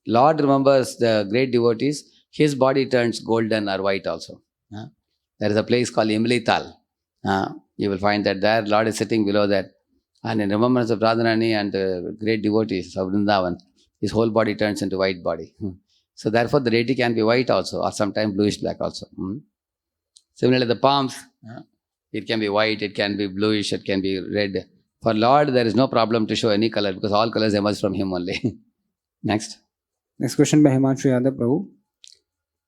Lord remembers the great devotees, his body turns golden or white also. There is a place called Imlital. You will find that there Lord is sitting below that. And in remembrance of Radharani and the great devotees of Vrindavan, his whole body turns into white body. So therefore the deity can be white also, or sometimes bluish black also. Similarly the palms, it can be white, it can be bluish, it can be red. For Lord there is no problem to show any color because all colors emerge from Him only. Next. Next question by Himanshu Yadav Prabhu.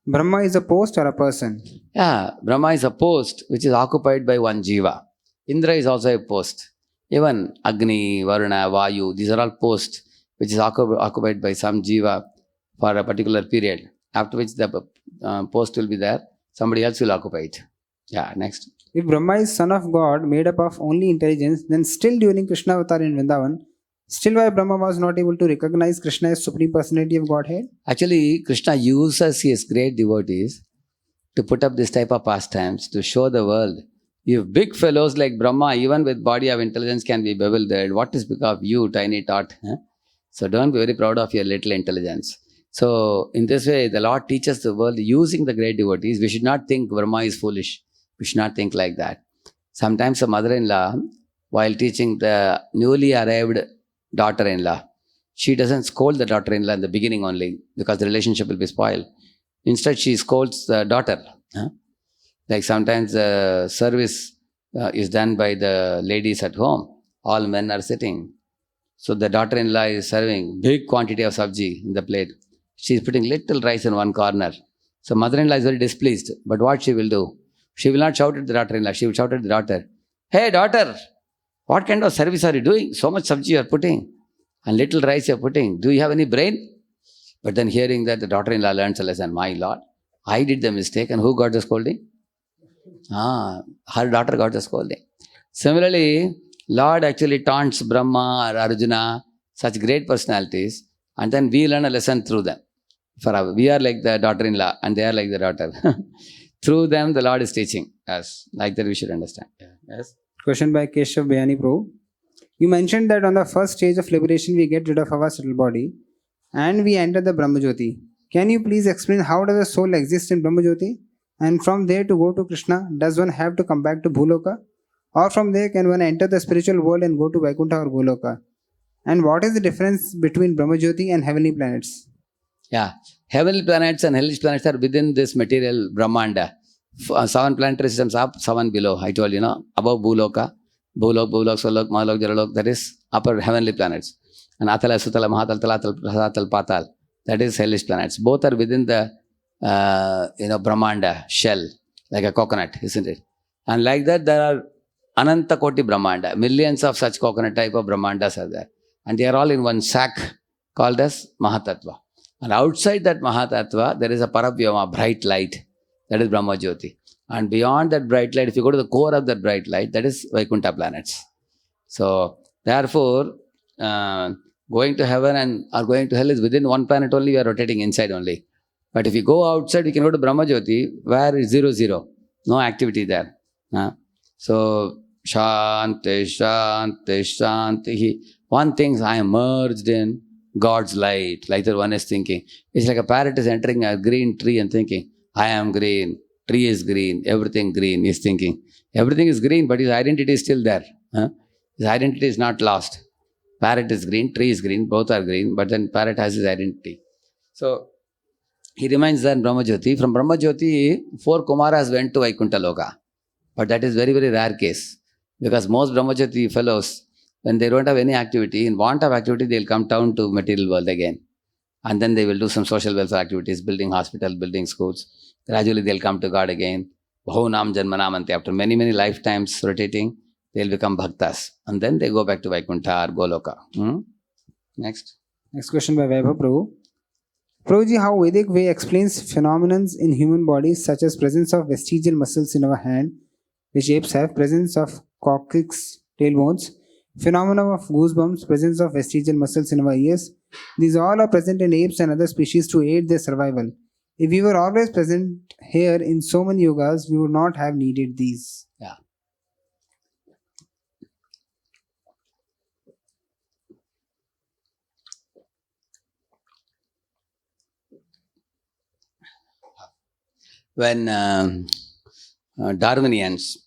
Brahma is a post or a person? Yeah, Brahma is a post which is occupied by one jiva. Indra is also a post. Even Agni, Varuna, Vayu, these are all posts which is occupied by some jiva for a particular period, after which the post will be there, somebody else will occupy it. Yeah, next. If Brahma is son of God made up of only intelligence, then still during Krishna avatar in Vrindavan, still why Brahma was not able to recognize Krishna as Supreme Personality of Godhead? Actually, Krishna uses his great devotees to put up this type of pastimes to show the world. If big fellows like Brahma, even with body of intelligence, can be bewildered, what is because of you, tiny tot? Huh? So don't be very proud of your little intelligence. So in this way, the Lord teaches the world using the great devotees. We should not think Brahma is foolish. We should not think like that. Sometimes a mother-in-law, while teaching the newly arrived daughter-in-law, she doesn't scold the daughter-in-law in the beginning only because the relationship will be spoiled. Instead, she scolds the daughter. Huh? Like sometimes the service is done by the ladies at home. All men are sitting. So the daughter-in-law is serving big quantity of sabji in the plate. She is putting little rice in one corner. So mother-in-law is very displeased. But what she will do? She will not shout at the daughter-in-law. She will shout at the daughter. Hey daughter, what kind of service are you doing? So much sabji you are putting. And little rice you are putting. Do you have any brain? But then hearing that, the daughter-in-law learns a lesson. My Lord, I did the mistake, and who got the scolding? Her daughter got the scolding. Similarly, Lord actually taunts Brahma or Arjuna, such great personalities, and then we learn a lesson through them. We are like the daughter-in-law, and they are like the daughter. Through them, the Lord is teaching us. Like that, we should understand. Yes. Question by Keshav Bayani Prabhu. You mentioned that on the first stage of liberation, we get rid of our subtle body and we enter the Brahmajyoti. Can you please explain how does the soul exist in Brahmajyoti? And from there to go to Krishna, does one have to come back to Bhuloka? Or from there can one enter the spiritual world and go to Vaikuntha or Goloka? And what is the difference between Brahmajyoti and heavenly planets? Yeah, heavenly planets and hellish planets are within this material Brahmanda. 7 planetary systems up, 7 below. I told you, above Bhuloka, Bhulok, Solok, Mahalok, Jaralok, that is upper heavenly planets. And Atala, Sutala, Mahatal, Talatal, Prasatal, Patal, that is hellish planets. Both are within the Brahmanda shell, like a coconut, isn't it? And like that, there are Ananta Koti Brahmanda, millions of such coconut type of Brahmandas are there. And they are all in one sack called as Mahatattva. And outside that Mahatattva, there is a Paravyama, bright light, that is Brahmajyoti. And beyond that bright light, if you go to the core of that bright light, that is Vaikuntha planets. So, therefore, going to heaven or going to hell is within one planet only, we are rotating inside only. But if you go outside, we can go to Brahmajyoti, where is 0, no activity there. So, Shanti, Shanti, Shanti. One thing, I am merged in God's light, like that one is thinking. It's like a parrot is entering a green tree and thinking, I am green, tree is green, everything green, is thinking. Everything is green, but his identity is still there. His identity is not lost. Parrot is green, tree is green, both are green, but then parrot has his identity. So, he remains there in Brahmajyoti. From Brahmajyoti, 4 Kumaras went to Vaikuntha Loka. But that is very, very rare case. Because most Brahmajyoti fellows, when they don't have any activity, in want of activity, they'll come down to material world again. And then they will do some social welfare activities, building hospital, building schools. Gradually, they'll come to God again. Bahunam Janmanamante. After many, many lifetimes rotating, they'll become bhaktas. And then they go back to Vaikuntha or Goloka. Next. Next question by Vaibhav Prabhu. Prabhuji, how Vedic way explains phenomena in human bodies such as presence of vestigial muscles in our hand, which apes have, presence of coccyx, tailbones, phenomena of goosebumps, presence of vestigial muscles in our ears. These all are present in apes and other species to aid their survival. If we were always present here in so many yogas, we would not have needed these. Yeah. When Darwinians,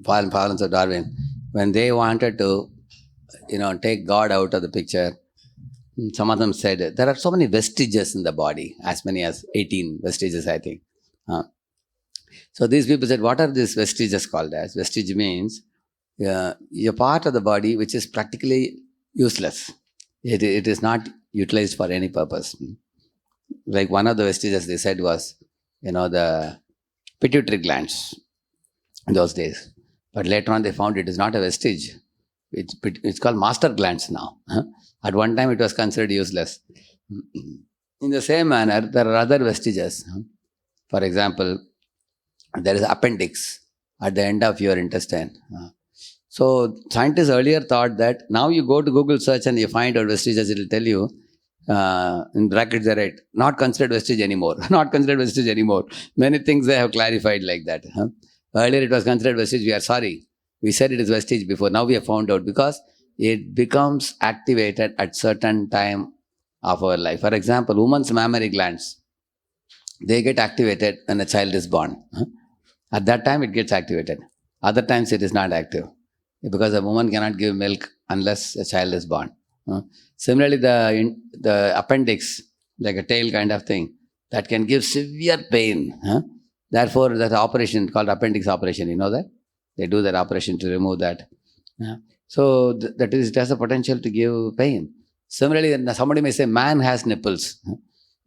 followers of Darwin, when they wanted to, take God out of the picture, some of them said, there are so many vestiges in the body, as many as 18 vestiges, I think. So these people said, what are these vestiges called as? Vestige means a part of the body which is practically useless. It is not utilized for any purpose. Like one of the vestiges they said was, the pituitary glands in those days. But later on they found it is not a vestige. It's called master glands now. At one time it was considered useless. In the same manner, there are other vestiges. For example, there is appendix at the end of your intestine. So scientists earlier thought that now you go to Google search and you find out vestiges, it will tell you in brackets they write, not considered vestige anymore. Not considered vestige anymore. Many things they have clarified like that. Earlier it was considered vestige. We are sorry. We said it is vestige before. Now we have found out because it becomes activated at certain time of our life. For example, women's mammary glands, they get activated when a child is born. At that time it gets activated. Other times it is not active because a woman cannot give milk unless a child is born. Similarly, the appendix, like a tail kind of thing, that can give severe pain. Therefore, that operation called appendix operation, you know that? They do that operation to remove that. So that is, it has a potential to give pain. Similarly, somebody may say, man has nipples.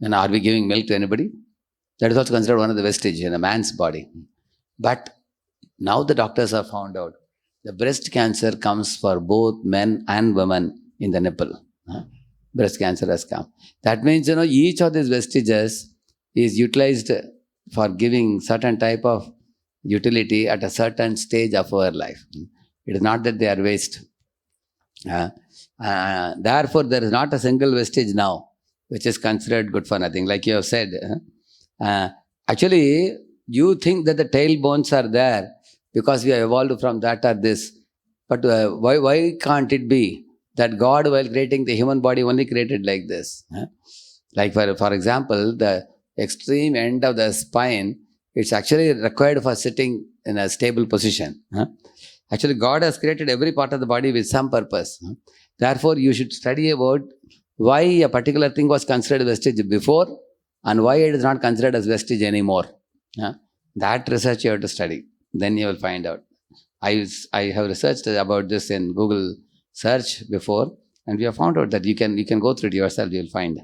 And are we giving milk to anybody? That is also considered one of the vestige in a man's body. But now the doctors have found out the breast cancer comes for both men and women in the nipple. Breast cancer has come. That means, each of these vestiges is utilized for giving certain type of utility at a certain stage of our life. It is not that they are waste. Therefore, there is not a single vestige now which is considered good for nothing. Like you have said, actually, you think that the tailbones are there because we have evolved from that or this. But why can't it be that God, while creating the human body, only created like this? Like for example, the extreme end of the spine, it's actually required for sitting in a stable position. Actually, God has created every part of the body with some purpose. Therefore, you should study about why a particular thing was considered vestige before and why it is not considered as vestige anymore. That research you have to study. Then you will find out. I have researched about this in Google search before, and we have found out that you can go through it yourself. You will find.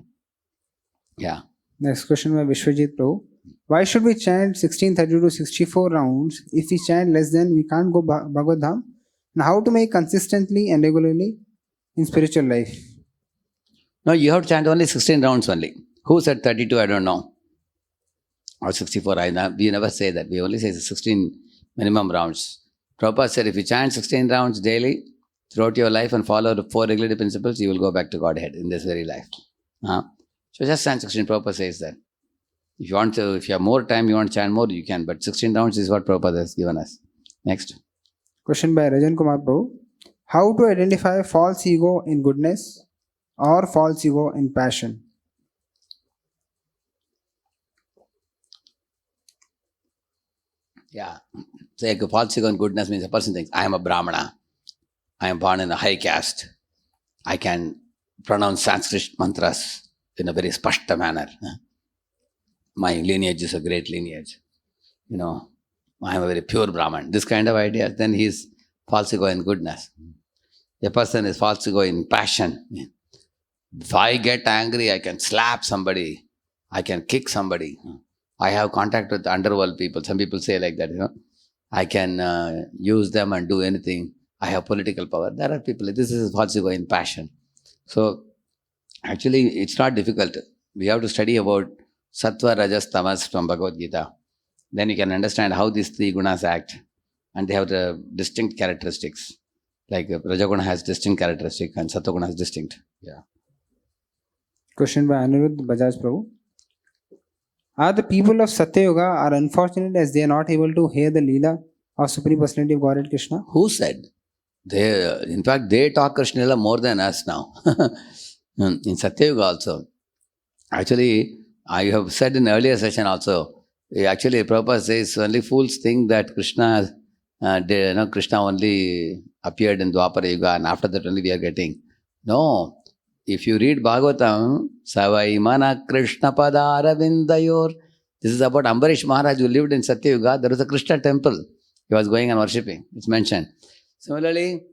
Yeah. Next question by Vishwajit Pro. Why should we chant 1632 to 64 rounds? If we chant less than, we can't go Bhagavad Dham. And how to make consistently and regularly in spiritual life? No, you have to chant only 16 rounds only. Who said 32? I don't know. Or 64. We never say that. We only say 16 minimum rounds. Prabhupada said if you chant 16 rounds daily throughout your life and follow the 4 regulative principles, you will go back to Godhead in this very life. So just chant 16. Prabhupada says that. If you have more time, you want to chant more, you can. But 16 rounds is what Prabhupada has given us. Next. Question by Rajan Kumar Pro. How to identify false ego in goodness or false ego in passion? Yeah. So like a false ego in goodness means a person thinks, I am a Brahmana. I am born in a high caste. I can pronounce Sanskrit mantras in a very spashta manner. My lineage is a great lineage. I am a very pure Brahman. This kind of idea, then he is false ego in goodness. A person is false ego in passion. If I get angry, I can slap somebody. I can kick somebody. I have contact with underworld people. Some people say like that, I can use them and do anything. I have political power. There are people, this is false ego in passion. So, actually, it's not difficult. We have to study about Sattva, Rajas, Tamas from Bhagavad Gita. Then you can understand how these 3 gunas act. And they have the distinct characteristics. Like Rajaguna has distinct characteristics and Sattva has distinct. Yeah. Question by Anirudh Bajaj Prabhu. Are the people of Satya Yuga are unfortunate as they are not able to hear the Leela of Supreme Personality of Godhead Krishna? Who said? In fact, they talk Krishna Leela more than us now. In Satya Yuga also. Actually, I have said in earlier session also, actually Prabhupada says only fools think that Krishna only appeared in Dwapara Yuga and after that only we are getting. No. If you read Bhagavatam, Savai Mana Krishna Padara Vindayor, this is about Ambarish Maharaj who lived in Satya Yuga. There was a Krishna temple. He was going and worshipping. It's mentioned. Similarly,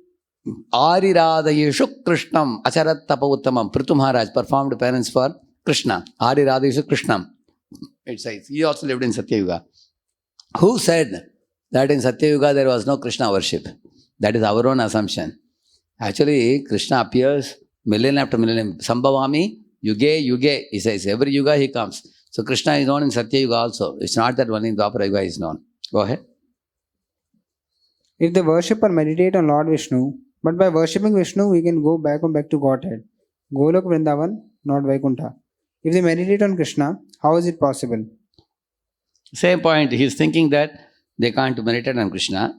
Ariradayeshu Krishnam Acharat Tapa Uttamam. Prithu Maharaj performed penance for Krishna. Ariradayeshu Krishnam. It says, he also lived in Satya Yuga. Who said that in Satya Yuga there was no Krishna worship? That is our own assumption. Actually, Krishna appears millennium after millennium. Sambhavami, Yuge, Yuge. He says, every Yuga he comes. So Krishna is known in Satya Yuga also. It's not that only in Dwapara Yuga he is known. Go ahead. If they worship or meditate on Lord Vishnu, but by worshipping Vishnu, we can go back to Godhead. Golok Vrindavan, not Vaikuntha. If they meditate on Krishna, how is it possible? Same point. He's thinking that they can't meditate on Krishna.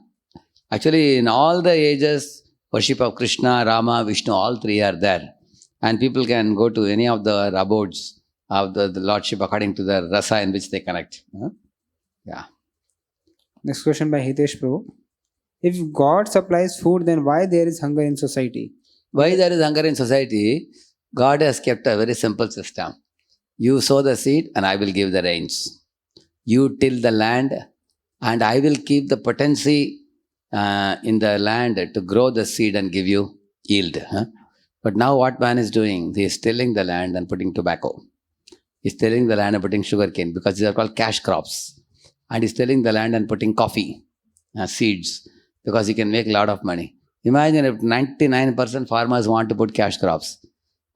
Actually, in all the ages, worship of Krishna, Rama, Vishnu, all three are there. And people can go to any of the abodes of the Lordship according to the rasa in which they connect. Yeah. Next question by Hitesh Prabhu. If God supplies food, then why there is hunger in society? Why there is hunger in society? God has kept a very simple system. You sow the seed and I will give the rains. You till the land and I will keep the potency in the land to grow the seed and give you yield. But now what man is doing? He is tilling the land and putting tobacco. He's tilling the land and putting sugarcane because these are called cash crops. And he's tilling the land and putting coffee seeds because he can make a lot of money. Imagine if 99% farmers want to put cash crops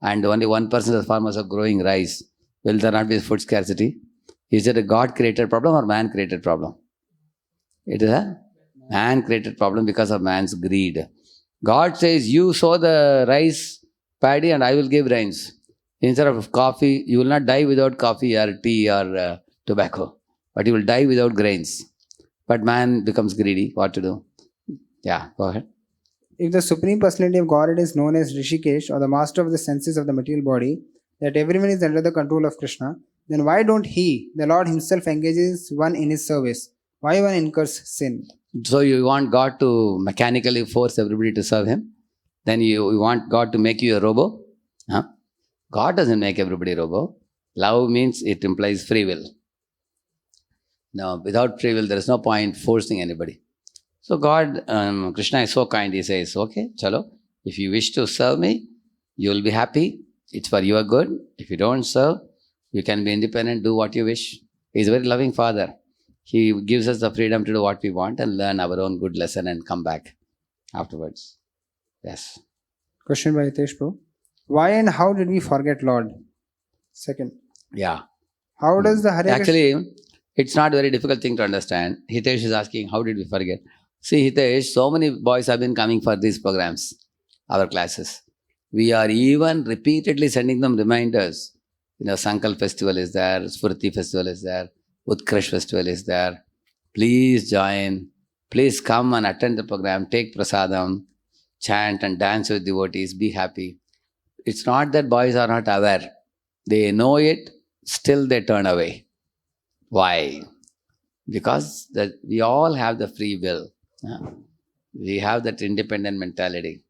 and only 1% of the farmers are growing rice. Will there not be food scarcity? Is it a God-created problem or man-created problem? It is a man-created problem because of man's greed. God says, you sow the rice, paddy, and I will give rains. Instead of coffee, you will not die without coffee or tea or tobacco, but you will die without grains. But man becomes greedy. What to do? Yeah, go ahead. If the Supreme Personality of Godhead is known as Rishikesh or the master of the senses of the material body, that everyone is under the control of Krishna, then why don't he, the Lord himself, engages one in his service? Why one incurs sin? So you want God to mechanically force everybody to serve him? Then you want God to make you a robot? Huh? God doesn't make everybody robot. Love means it implies free will. Now, without free will, there is no point forcing anybody. So God, Krishna is so kind, he says, okay, chalo, if you wish to serve me, you will be happy. It's for your good. If you don't serve, you can be independent, do what you wish. He's a very loving father. He gives us the freedom to do what we want and learn our own good lesson and come back afterwards. Yes. Question by Hitesh Prabhu. Why and how did we forget Lord? Second. Yeah. How does the Hare Krishna... Actually, it's not a very difficult thing to understand. Hitesh is asking, how did we forget? See, Hitesh, so many boys have been coming for these programs, our classes. We are even repeatedly sending them reminders. Sankal festival is there, Spurti festival is there, Utkarsh festival is there. Please join. Please come and attend the program. Take prasadam, chant and dance with devotees. Be happy. It's not that boys are not aware. They know it, still they turn away. Why? Because we all have the free will. We have that independent mentality.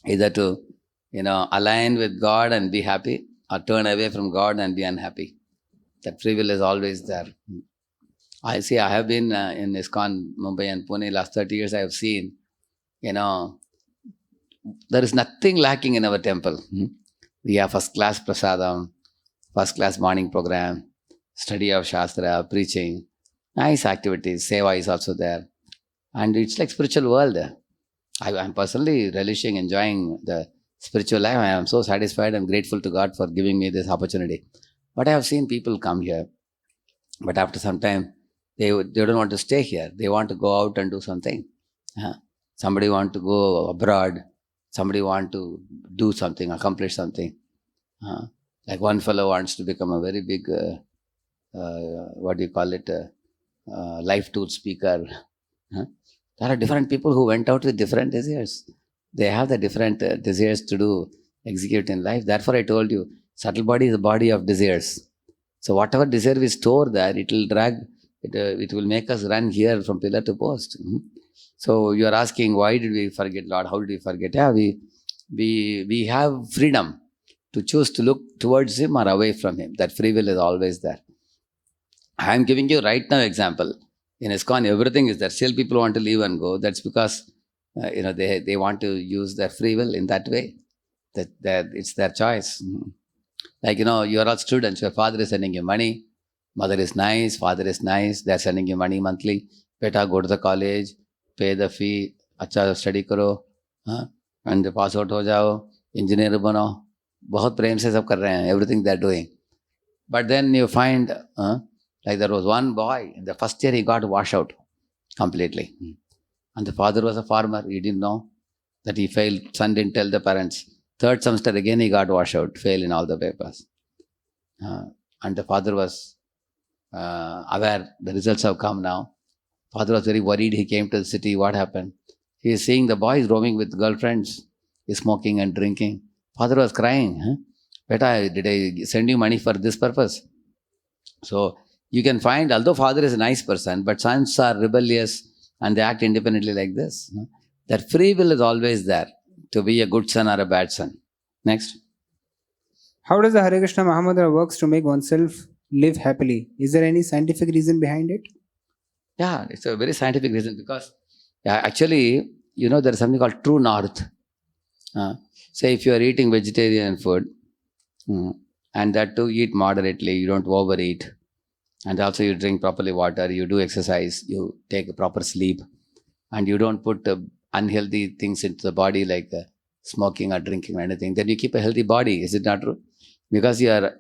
Either to, align with God and be happy, or turn away from God and be unhappy. That free will is always there. I have been in ISKCON, Mumbai and Pune, last 30 years I have seen, there is nothing lacking in our temple. We have first class prasadam, first class morning program, study of Shastra, preaching, nice activities, seva is also there. And it's like spiritual world. I'm personally relishing, enjoying the spiritual life. I am so satisfied and grateful to God for giving me this opportunity. But I have seen people come here, but after some time, they don't want to stay here. They want to go out and do something. Somebody want to go abroad. Somebody want to do something, accomplish something. Like one fellow wants to become a very big, life tool speaker. There are different people who went out with different desires. They have the different desires to do, execute in life. Therefore, I told you, subtle body is a body of desires. So whatever desire we store there, it will drag, it will make us run here from pillar to post. So you are asking, why did we forget Lord? How did we forget? Yeah, we have freedom to choose to look towards Him or away from Him. That free will is always there. I am giving you right now example. In ISKCON, everything is there. Still people want to leave and go. That's because, they want to use their free will in that way. That it's their choice. Like, you are all students. Your father is sending you money. Mother is nice. Father is nice. They are sending you money monthly. Beta, go to the college. Pay the fee. अच्छा study करो. And pass out हो जाओ. Engineer बनो. बहुत प्रेम से सब कर रहे हैं. Everything they are doing. But then you find Like there was one boy, in the first year he got washed out completely. And the father was a farmer, he didn't know that he failed. Son didn't tell the parents. Third semester again he got washed out, failed in all the papers. And the father was aware, the results have come now. Father was very worried, he came to the city, what happened? He is seeing the boys roaming with girlfriends, he's smoking and drinking. Father was crying, Beta, did I send you money for this purpose? So you can find, although father is a nice person, but sons are rebellious and they act independently like this. That free will is always there to be a good son or a bad son. Next. How does the Hare Krishna Mahamantra works to make oneself live happily? Is there any scientific reason behind it? Yeah, it's a very scientific reason because actually, there is something called true north. Say if you are eating vegetarian food, and that too eat moderately, you don't overeat, and also you drink properly water, you do exercise, you take a proper sleep, and you don't put unhealthy things into the body like smoking or drinking or anything, then you keep a healthy body. Is it not true? Because you are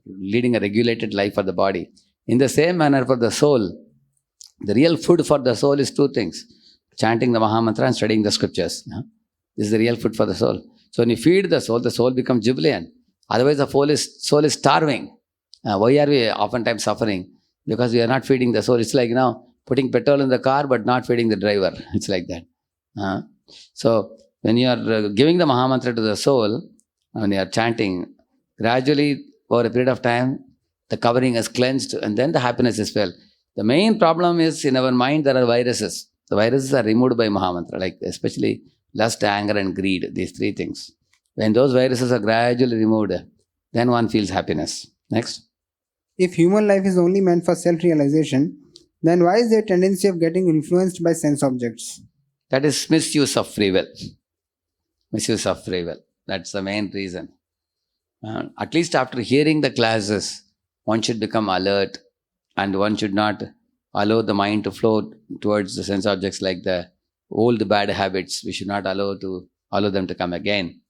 leading a regulated life for the body. In the same manner for the soul, the real food for the soul is two things: chanting the Mahamantra and studying the scriptures. This is the real food for the soul. So when you feed the soul becomes jubilant. Otherwise the soul is starving. Why are we oftentimes suffering? Because we are not feeding the soul. It's like putting petrol in the car but not feeding the driver. It's like that. So when you are giving the Mahamantra to the soul, when you are chanting, gradually over a period of time, the covering is cleansed and then the happiness is felt. The main problem is in our mind there are viruses. The viruses are removed by Mahamantra, like especially lust, anger and greed, these three things. When those viruses are gradually removed, then one feels happiness. Next. If human life is only meant for self-realization, then why is there a tendency of getting influenced by sense objects? That is misuse of free will. Misuse of free will. That's the main reason. At least after hearing the classes, one should become alert and one should not allow the mind to flow towards the sense objects like the old bad habits. We should not allow them to come again.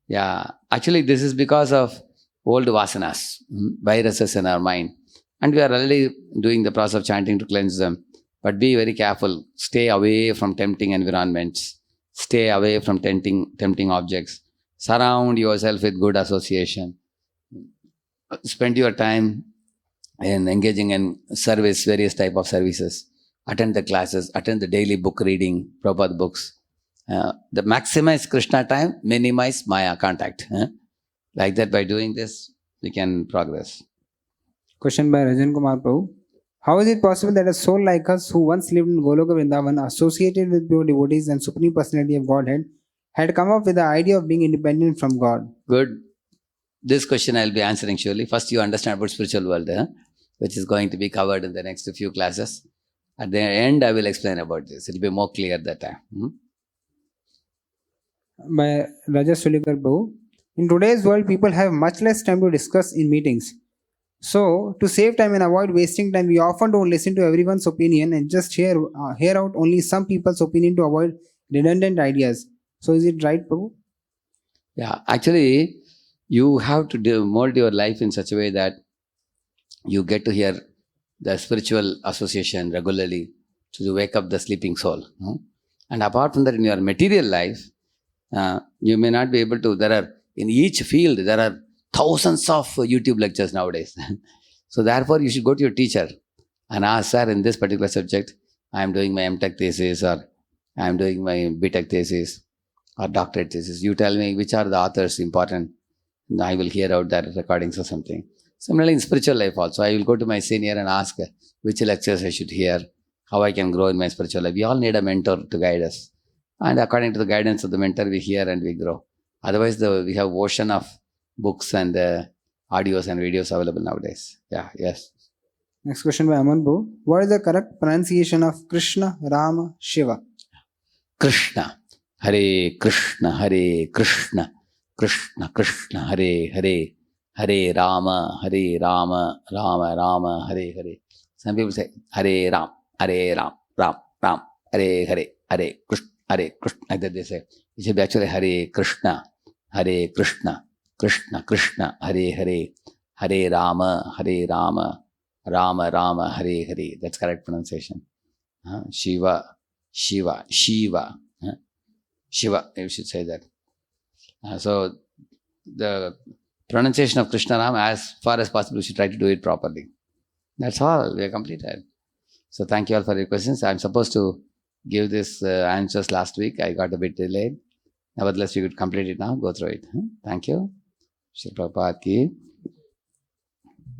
Actually this is because of old vasanas, viruses in our mind. And we are already doing the process of chanting to cleanse them. But be very careful. Stay away from tempting environments. Stay away from tempting objects. Surround yourself with good association. Spend your time in engaging in service, various type of services. Attend the classes, attend the daily book reading, Prabhupada books. The maximize Krishna time, minimize Maya contact. Like that, by doing this, we can progress. Question by Rajan Kumar Prabhu. How is it possible that a soul like us who once lived in Goloka Vrindavan, associated with pure devotees and Supreme Personality of Godhead, had come up with the idea of being independent from God? Good. This question I'll be answering surely. First, you understand about spiritual world, which is going to be covered in the next few classes. At the end, I will explain about this. It will be more clear that time. By Raja Sulikar Prabhu. In today's world, people have much less time to discuss in meetings. So, to save time and avoid wasting time, we often don't listen to everyone's opinion and just hear out only some people's opinion to avoid redundant ideas. So, is it right, Prabhu? Yeah, actually, you have to mold your life in such a way that you get to hear the spiritual association regularly to wake up the sleeping soul. And apart from that, in your material life, you may not be able to. In each field, there are thousands of YouTube lectures nowadays. So therefore, you should go to your teacher and ask, sir, in this particular subject, I am doing my MTech thesis or I am doing my BTech thesis or doctorate thesis. You tell me which are the authors important. And I will hear out their recordings or something. Similarly, in spiritual life also, I will go to my senior and ask which lectures I should hear, how I can grow in my spiritual life. We all need a mentor to guide us. And according to the guidance of the mentor, we hear and we grow. Otherwise, we have ocean of books and audios and videos available nowadays. Yeah, yes. Next question by Aman Bhu. What is the correct pronunciation of Krishna, Rama, Shiva? Krishna. Hare Krishna, Hare Krishna. Krishna, Krishna, Hare Hare. Hare Rama, Hare Rama, Rama Rama, Hare Hare. Some people say Hare Ram, Hare Ram, Ram Ram, Hare Hare, Hare Krishna, Hare Krishna. Like that they say. It should be actually Hare Krishna, Hare Krishna, Krishna Krishna, Hare Hare, Hare Rama, Hare Rama, Rama Rama, Hare Hare. That's correct pronunciation. Shiva, Shiva, Shiva. Shiva, you should say that. So the pronunciation of Krishna Ram, as far as possible, you should try to do it properly. That's all. We are completed. So thank you all for your questions. I'm supposed to give this answers last week. I got a bit delayed. Nevertheless, you could complete it now. Go through it. Thank you. Shri Prabhupada ki